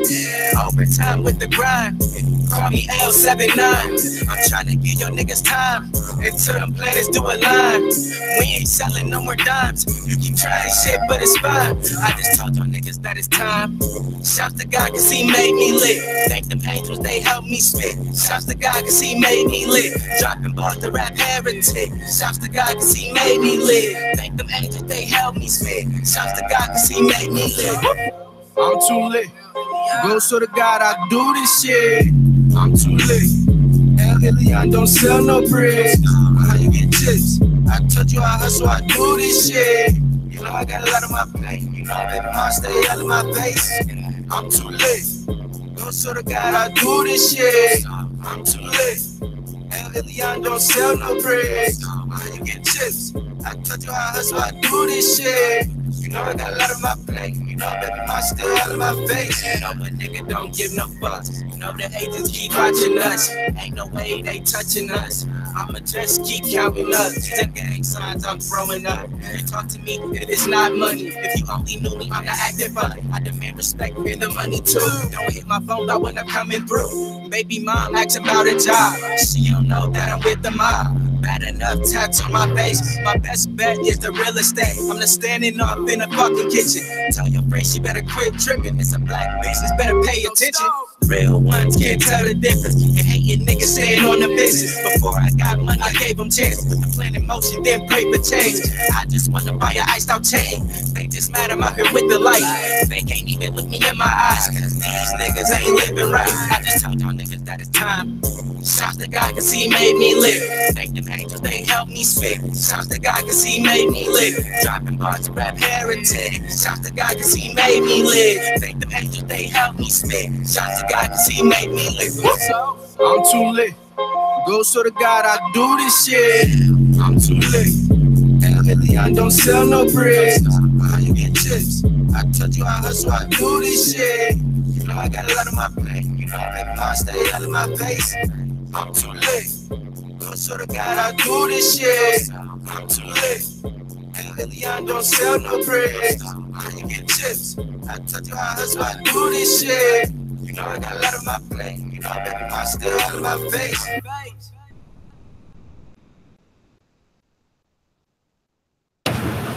Speaker 5: Overtime with the grind. Call me L79. I'm trying to give your niggas time until them planets do a line. We ain't selling no more dimes. You keep trying shit, but it's fine. I just told y'all niggas that it's time. Shouts to God, cause he made me lit. Thank them angels, they helped me spit. Shouts to God, cause he made me lit. Dropping bars to rap heretic. Shouts to God, cause he made me lit. Thank them angels, they helped me spit. Shouts to God, cause he made me lit. I'm too lit. Go so to God, I do this shit. I'm too lit. El Leon don't sell no bricks. How you get chips? I told you I hustle, I do this shit. You know I got a lot on my plate. You know, baby, mom stay out of my face. I'm too lit. Go so to God, I do this shit. I'm too lit. El Leon don't sell no bricks. How you get chips? I told you I hustle, I do this shit. You know I got a lot on my plate. You know, baby, mom still out of my face. You know, but nigga don't give no fucks. You know the agents keep watching us. Ain't no way they touching us. I'ma just keep counting up. The gang signs I'm throwing up. You talk to me if it's not money. If you only knew me, I'm not acting funny. I demand respect and the money too. Don't hit my phone about when I'm coming through. Baby mom asks about a job. She don't know that I'm with the mob. Bad enough tats on my face. My best bet is the real estate. I'm just standing up in the fucking kitchen. Tell your friend she better quit tripping. It's a black business, better pay attention. Real ones can't tell the difference. And hating niggas staying on the business. Before I got money, I gave them chance. Put the plan in motion, then pray for change. I just wanna buy an iced out chain. They just mad I'm out here with the light. They can't even look me in my eyes. Cause these niggas ain't living right. I just told y'all niggas that it's time. Shouts to God cause he made me live. Thank them angels, they helped me spit. Shouts to God cause he made me live. Dropping bars to rap heretic. Shouts to God cause he made me live. Thank them angels, they helped me spit. Shouts to God cause he made me live. I'm too lit. Go so to God, I do this shit. I'm too lit. El Leon don't sell no bricks. How you get chips? I told you I hustle, I do this shit. You know I got a lot on my plate. You know baby, mom stay out of my face. I'm too lit. Go so to God, I do this shit. I'm too lit. El Leon don't sell no bricks. How you get chips? I told you I hustle, I do this shit. You know I got a lot on my plate. You know baby, mom still out of my face.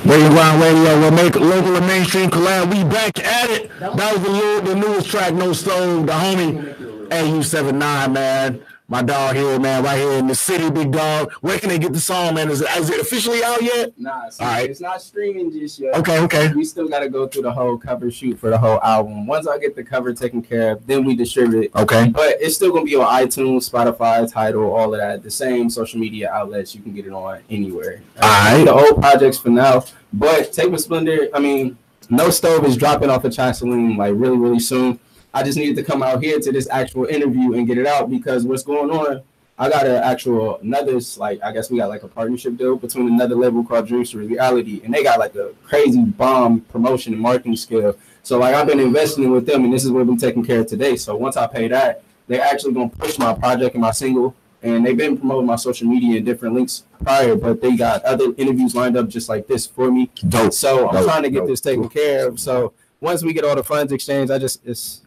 Speaker 6: Radio Grind Radio, we'll make local and mainstream collab. We back at it. That was the newest track, No Stove, the homie AU79, man. My dog here, man, right here in the city, big dog. Where can they get the song, man? Is it officially out yet?
Speaker 12: Nah, all right. It's not streaming just yet.
Speaker 6: Okay.
Speaker 12: We still got to go through the whole cover shoot for the whole album. Once I get the cover taken care of, then we distribute it.
Speaker 6: Okay.
Speaker 12: But it's still going to be on iTunes, Spotify, Tidal, all of that. The same social media outlets. You can get it on anywhere.
Speaker 6: All right.
Speaker 12: The old projects for now. But Take a Splendor, I mean, No Stove is dropping off of Chai Saloon like really, really soon. I just needed to come out here to this actual interview and get it out because what's going on, I got I guess we got like a partnership deal between another label called Dreams to Reality, and they got like a crazy bomb promotion and marketing skill. So like I've been investing with them, and this is what we've been taking care of today. So once I pay that, they're actually going to push my project and my single, and they've been promoting my social media and different links prior, but they got other interviews lined up just like this for me.
Speaker 6: Dope.
Speaker 12: So I'm trying to get this taken care of. So once we get all the funds exchanged,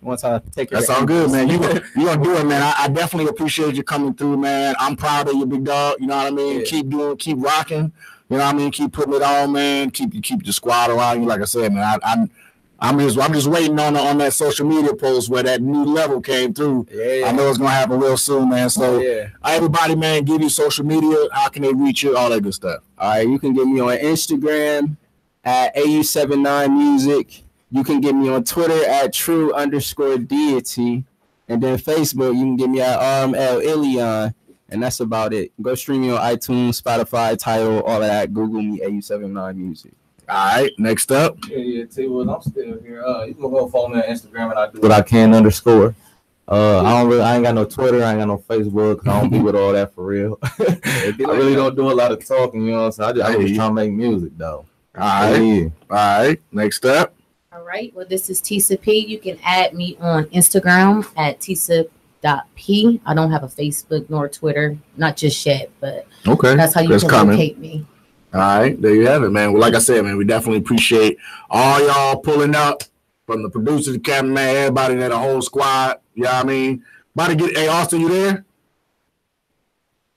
Speaker 12: once I take care.
Speaker 6: That's all good, man. You gonna do it, man. I definitely appreciate you coming through, man. I'm proud of you, big dog. You know what I mean? Yeah. Keep rocking. You know what I mean? Keep putting it on, man. Keep the squad around you. Like I said, man, I'm just waiting on that social media post where that new level came through. Yeah. I know it's gonna happen real soon, man. So everybody, man, give you social media. How can they reach you? All that good stuff.
Speaker 12: All right, you can get me on Instagram at AU79Music. You can get me on Twitter at true_deity. And then Facebook, you can get me at RML Ilion. And that's about it. Go stream me on iTunes, Spotify, Tidal, all of that. Google me, AU79Music.
Speaker 6: All right, next up.
Speaker 15: Yeah, T-Wood, I'm still here. You can go follow me on Instagram and I do what I can _ I ain't got no Twitter, I ain't got no Facebook. I don't be with all that for real. I really don't do a lot of talking, you know what I'm saying? I just trying to make music though.
Speaker 6: All right. Next up.
Speaker 17: All right. Well, this is Tisa P. You can add me on Instagram at Tisa.P. I don't have a Facebook nor Twitter, not just yet, but that's how you can locate me.
Speaker 6: All right, there you have it, man. Well, like I said, man, we definitely appreciate all y'all pulling up, from the producer, the cameraman, everybody, that the whole squad. You know what I mean? About to get, hey, Austin, you there?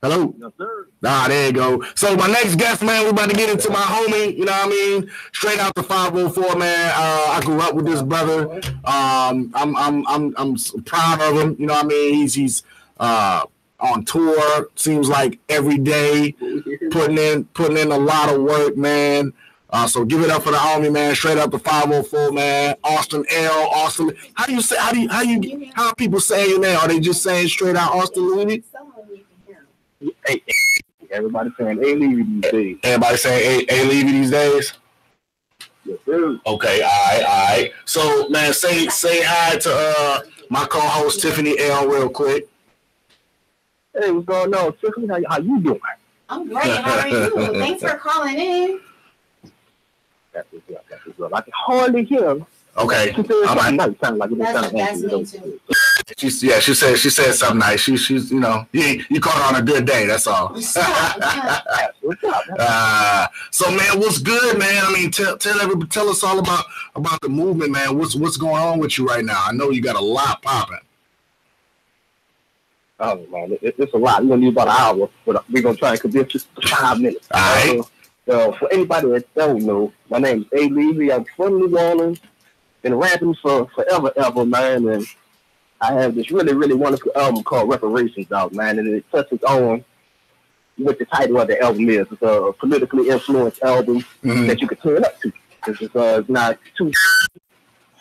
Speaker 6: Hello?
Speaker 18: Yes, sir.
Speaker 6: There you go. So my next guest, man, we're about to get into my homie, you know what I mean? Straight out the 504, man. I grew up with this brother. I'm proud of him, you know what I mean? He's on tour, seems like every day, putting in a lot of work, man. So give it up for the homie, man. Straight up the 504, man. Austin L. Austin. How are people saying your name? Are they just saying straight out Austin Levy?
Speaker 18: Hey, everybody saying A Levy these days.
Speaker 6: Everybody saying A Levy these days?
Speaker 18: Yes, sir.
Speaker 6: Okay, all right. So, man, say hi to my co-host Tiffany L. real quick.
Speaker 18: Hey, what's going on, Tiffany? How you doing?
Speaker 7: I'm great. How are you? Thanks for calling in.
Speaker 18: That's what's up. I can hardly hear him.
Speaker 6: Okay.
Speaker 18: All right.
Speaker 7: That's me too.
Speaker 6: She said something nice. She's you know, you caught her on a good day. That's all.
Speaker 18: What's up?
Speaker 6: So man, what's good, man? I mean, tell us all about the movement, man. What's going on with you right now? I know you got a lot popping.
Speaker 18: Oh man, it's a lot. We're gonna need about an hour, but we're gonna try and condense this to 5 minutes.
Speaker 6: All right.
Speaker 18: For anybody that don't know, my name is A. Levy. I'm from New Orleans. Been rapping for forever, man. And I have this really, really wonderful album called Reparations out, man. And it touches on what the title of the album is. It's a politically influenced album that you can turn up to. It's not too,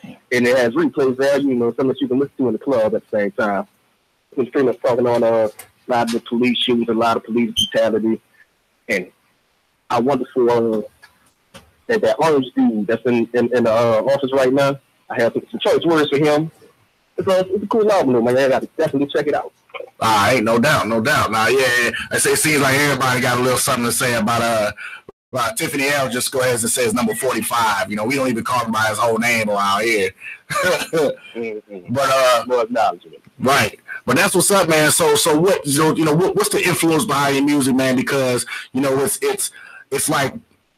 Speaker 18: and it has replays there, you know, something that you can listen to in the club at the same time. We're pretty much talking on a lot of the police shootings, a lot of police brutality, and I wonder for that orange dude that's in the office right now. I have some choice words for him. It's a cool album, man. I got to definitely check it out.
Speaker 6: All right, no doubt. Now, yeah, I say it seems like everybody got a little something to say about Tiffany L. Just go ahead and say it's number 45. You know, we don't even call him by his whole name around here. But
Speaker 18: more acknowledgement.
Speaker 6: Right. But that's what's up, man. So what, you know, what's the influence behind your music, man? Because, you know, it's like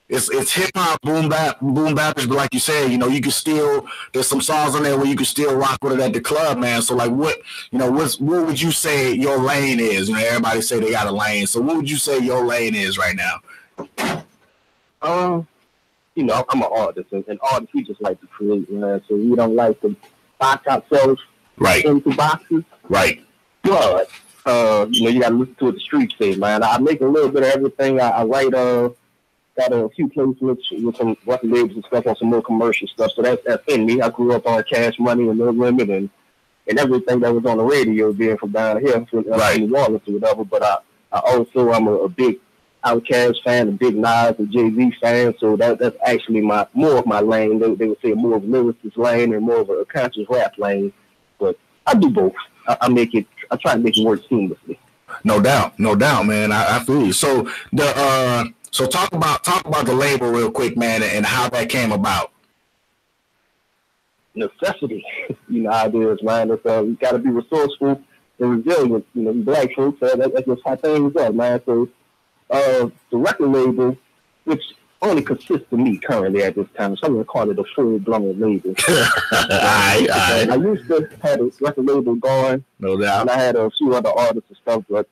Speaker 6: it's hip hop, boom bapish, but like you said, you know, you can still, there's some songs on there where you can still rock with it at the club, man. So like what would you say your lane is? You know, everybody say they got a lane. So what would you say your lane is right now?
Speaker 18: You know, I'm an artist, and artists, we just like to create, you know, so we don't like to box ourselves into boxes.
Speaker 6: Right.
Speaker 18: But, you know, you got to listen to what the streets say, man. I make a little bit of everything. I write, got a few placements with some record labels and stuff on some more commercial stuff. So that's in me. I grew up on Cash Money and No Limit and everything that was on the radio being from down here from New Orleans or whatever. But I also, I'm a big Outkast fan, a big Nas and Jay-Z fan, so that's actually more of my lane. They would say more of a lyricist lane and more of a conscious rap lane. But I do both. I try to make it work seamlessly.
Speaker 6: No doubt, man. I feel you. So talk about the label real quick, man, and how that came about.
Speaker 18: Necessity, you know how it is, man. It's, you got to be resourceful and resilient. You know, black folks, that's just how things are, man. So the record label, which only consists of me currently at this time, so I'm going to call it a full-blown label. I used to have a record label going,
Speaker 6: no doubt,
Speaker 18: and I had a few other artists and stuff, but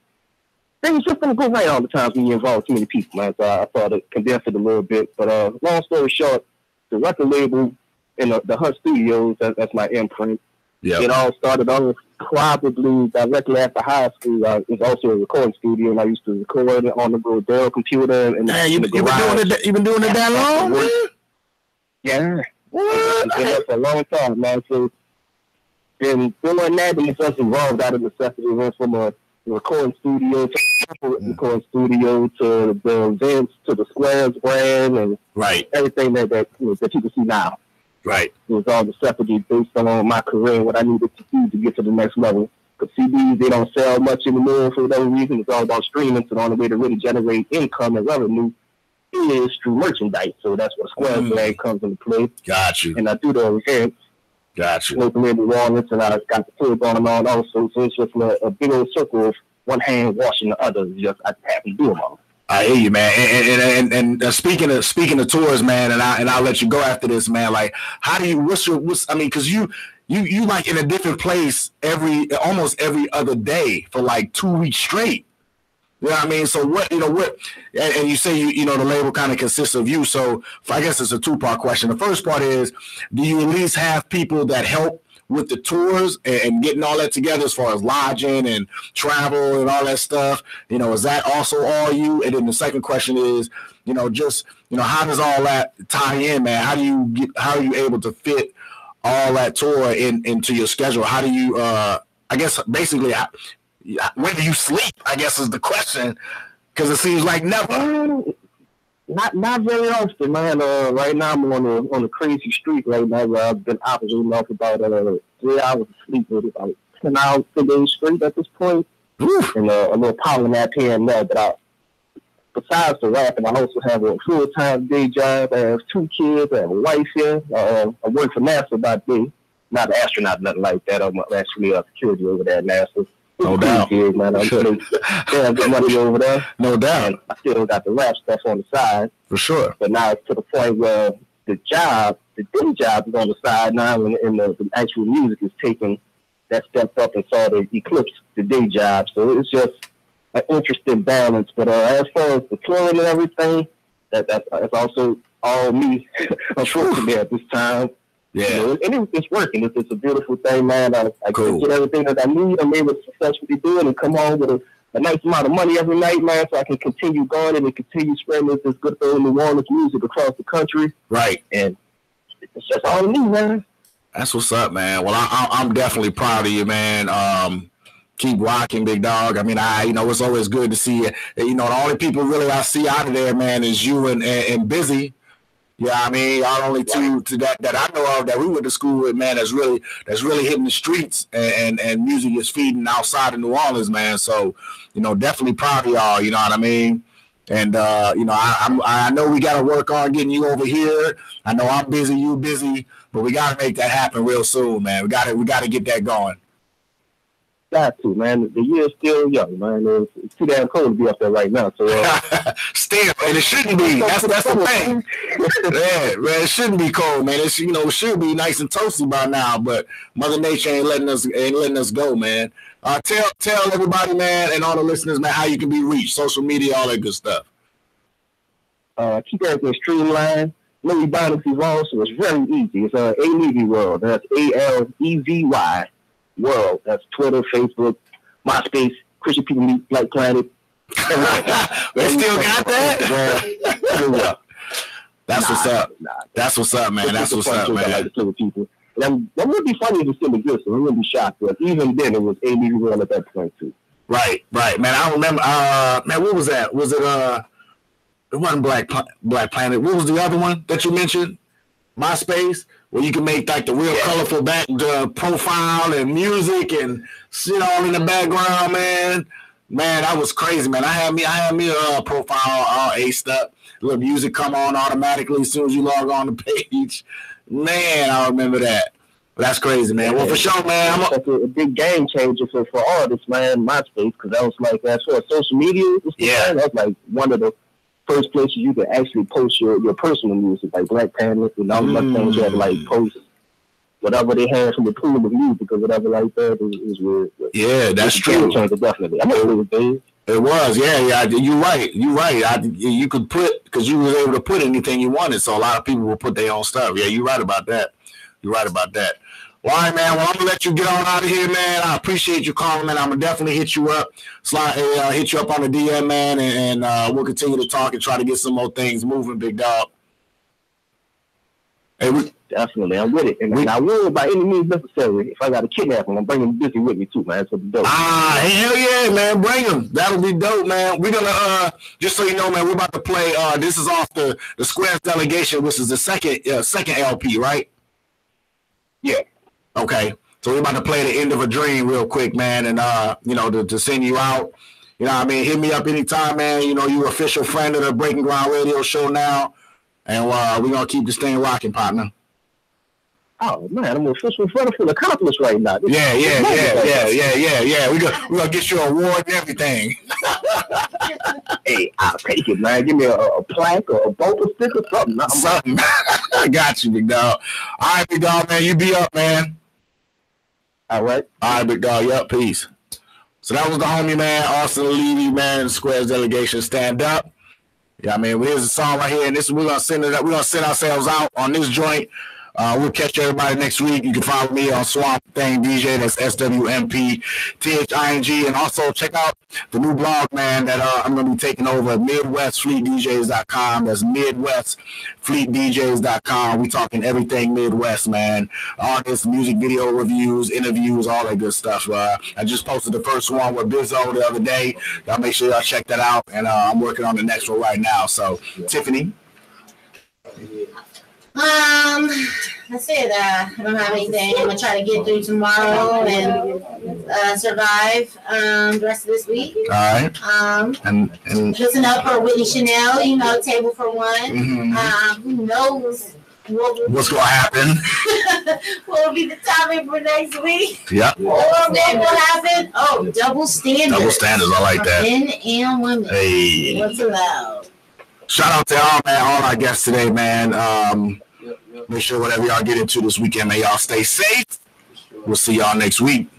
Speaker 18: things just don't go right all the time when you involve too many people, man. So I thought it condensed it a little bit. But long story short, the record label in the Hut Studios, that's my imprint. Yep. It all started on probably directly after high school. It's also a recording studio, and I used to record it on the little Dell computer. And
Speaker 6: man, you've been doing it that long, man?
Speaker 18: Yeah. What? I've been there for a long time, man. So been doing that, and it's just evolved out of necessity. Went from a recording studio to the events, to the Squares brand, and everything that people see now.
Speaker 6: Right.
Speaker 18: It was all necessity based on my career and what I needed to do to get to the next level. Because CDs, they don't sell much anymore for whatever reason. It's all about streaming. So the only way to really generate income and revenue is through merchandise. So that's where Squares brand comes into play.
Speaker 6: Got you.
Speaker 18: And I do the events.
Speaker 6: Got you.
Speaker 18: Local label Walnuts, and I got the tour going on also. So it's just a big old circle of one hand washing the other. Just I happen to do them all.
Speaker 6: I hear you, man. And speaking of tours, man, and I'll let you go after this, man. Like, how do you? Because you like in a different place almost every other day for like 2 weeks straight. You know what I mean? So what? And you say the label kind of consists of you. So I guess it's a 2-part question. The first part is, do you at least have people that help with the tours and getting all that together as far as lodging and travel and all that stuff? Is that also all you? And then the second question is, how does all that tie in, man? How are you able to fit all that tour into your schedule? How do you, I guess basically, when do you sleep, I guess is the question, because it seems like never.
Speaker 18: Not very often, man. Right now I'm on a crazy streak right now where I've been operating off about 3 hours of sleep, with about 10 hours a day straight at this point. And a little power nap here and there. But besides the rapping, I also have a full-time day job. I have 2 kids. I have a wife here. I work for NASA by day. Not an astronaut, nothing like that. I'm actually a security over there at NASA.
Speaker 6: No doubt.
Speaker 18: Kids, man. I'm good money over there.
Speaker 6: No doubt.
Speaker 18: And I still got the rap stuff on the side.
Speaker 6: For sure.
Speaker 18: But now it's to the point where the day job is on the side now, and the actual music is taking that step up and sort of eclipse the day job. So it's just an interesting balance. But as far as the touring and everything, that's also all me, unfortunately, at this time.
Speaker 6: Yeah,
Speaker 18: and it's working. It's a beautiful thing, man. I can get everything that I need. I'm able to successfully do it and come home with a nice amount of money every night, man, so I can continue going and continue spreading this good old New Orleans music across the country.
Speaker 6: Right.
Speaker 18: And it's just all me, man.
Speaker 6: That's what's up, man. Well, I'm definitely proud of you, man. Keep rocking, big dog. I mean, it's always good to see you. The only people really I see out of there, man, is you and Busy. Yeah, I mean, y'all only two that I know of that we went to school with, man. That's really hitting the streets and music is feeding outside of New Orleans, man. So, definitely proud of y'all. You know what I mean? And I know we got to work on getting you over here. I know I'm busy, you busy, but we got to make that happen real soon, man. We got to get that going.
Speaker 18: Got to, man. The year's still young, man. It's too damn cold to be up there right now. So
Speaker 6: still, and it shouldn't be. That's the thing. Yeah, man, it shouldn't be cold, man. It's it should be nice and toasty by now, but Mother Nature ain't letting us go, man. Tell everybody, man, and all the listeners, man, how you can be reached, social media, all that good stuff.
Speaker 18: Keep everything streamlined. Louis Bonnick's Evolve, so it's very easy. It's A-Levy World. That's ALEVY World. That's Twitter, Facebook, MySpace, Christian People Meet, Black Planet.
Speaker 6: They still got that? That's what's up. That's what's up, man. That's what's up, man.
Speaker 18: I like to play with people. And that would be funny if it still exists. I wouldn't be shocked. But even then, it was A-Levy World at that point, too.
Speaker 6: Right, man. I remember, man, what was that? Was it, It wasn't Black Planet. What was the other one that you mentioned? MySpace, where you can make like the real colorful back profile and music and shit all in the background, man. Man, that was crazy, man. I had me a profile all aced up. Little music come on automatically as soon as you log on the page. Man, I remember that. That's crazy, man. Well, for sure, man.
Speaker 18: That's a big game changer for artists, man. MySpace, because that was like as far as social media. That was like one of the first places you could actually post your personal music, like Black Panther and all the things. You had to like post whatever they had from the pool of music or whatever like that. Is weird.
Speaker 6: Yeah, that's true.
Speaker 18: Definitely. I know it was big.
Speaker 6: It was, yeah. You're right. You could put, because you was able to put anything you wanted, so a lot of people will put their own stuff. Yeah, you're right about that. Well, all right, man. Well, I'm gonna let you get on out of here, man. I appreciate you calling, man. I'm gonna definitely hit you up, hit you up on the DM, man, and we'll continue to talk and try to get some more things moving, big dog. Hey,
Speaker 18: definitely, I'm with it, and I will by any means necessary. If I got to kidnap him, I'm bringing Busy with me too, man. That's what dope.
Speaker 6: Hell yeah, man, bring him. That'll be dope, man. We're gonna just so you know, man, we're about to play. This is off the Squares Delegation, which is the second LP, right?
Speaker 18: Yeah.
Speaker 6: Okay. So we're about to play The End of a Dream real quick, man, and to send you out. You know what I mean? Hit me up anytime, man. You know, you're official friend of the Breaking Ground Radio Show now. And we're gonna keep this thing rocking, partner.
Speaker 18: Oh man, I'm an official friend of accomplished right now.
Speaker 6: Yeah. We're gonna get you an award and everything.
Speaker 18: Hey, I'll take it, man. Give me a plaque or a bumper sticker or something.
Speaker 6: I got you, big dog. All right, big dog, man. You be up, man.
Speaker 18: All right,
Speaker 6: big dog. Yup, peace. So that was the homie, man, Austin Levy, man, Squares Delegation, stand up. Yeah, I mean, here's a song right here, and we're gonna send ourselves out on this joint. We'll catch everybody next week. You can follow me on Swamp Thing DJ. That's SWMPTHING. And also check out the new blog, man, that I'm going to be taking over at MidwestFleetDJs.com. That's MidwestFleetDJs.com. We talking everything Midwest, man. Artists, music video reviews, interviews, all that good stuff. I just posted the first one with Bizzo the other day. Y'all make sure y'all check that out. And I'm working on the next one right now. So, Tiffany.
Speaker 7: That's it. I don't have anything. I'm gonna try to get through tomorrow and survive the rest of this week.
Speaker 6: All right. And
Speaker 7: listen up for Whitney Chanel. You know, Table for One.
Speaker 6: Mm-hmm.
Speaker 7: Who knows
Speaker 6: what's gonna happen?
Speaker 7: What will be the topic for next week?
Speaker 6: Yep.
Speaker 7: Or what will happen? Oh, double standards.
Speaker 6: Double standards. I like that.
Speaker 7: Men and women.
Speaker 6: Hey.
Speaker 7: What's allowed?
Speaker 6: Shout out to all, man, all our guests today, man. Make sure whatever y'all get into this weekend, man, y'all stay safe. We'll see y'all next week.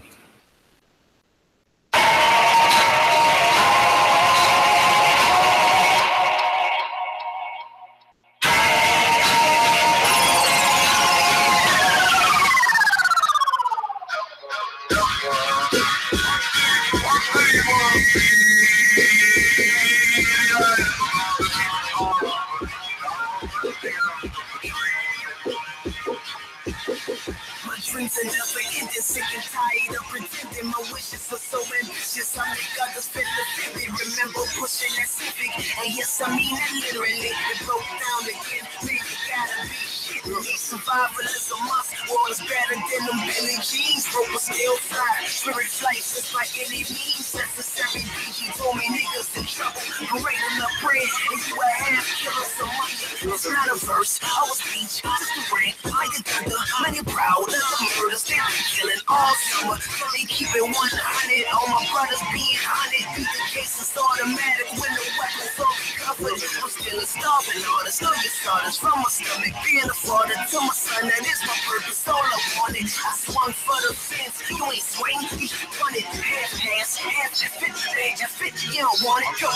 Speaker 5: Dreams are never ending, sick and tired of pretending. My wishes are so ambitious, I make others feel offended. Remember pushing that Civic, and yes, I mean that literally. It broke down again, man, you gotta be shitting me. Survival is a must, war is better than them Billy Jeans. Rope will still fly, spirit flights just by any means necessary. BG told me niggas in trouble, great enough bread, and you a half killer, some money. It's not a verse, I was peach, just a rant, like a thunder, many proud of the murders they be killing all summer. So they keep it 100, all my brothers being hunted. Beat the case is automatic when the weapons all be covered. I'm still a starving artist, know you starters from my stomach. Being a father to my son, that is my purpose, all I wanted. I swung for the fence, you ain't swing, you should run it. Half pass, half fit, you don't want it, come on.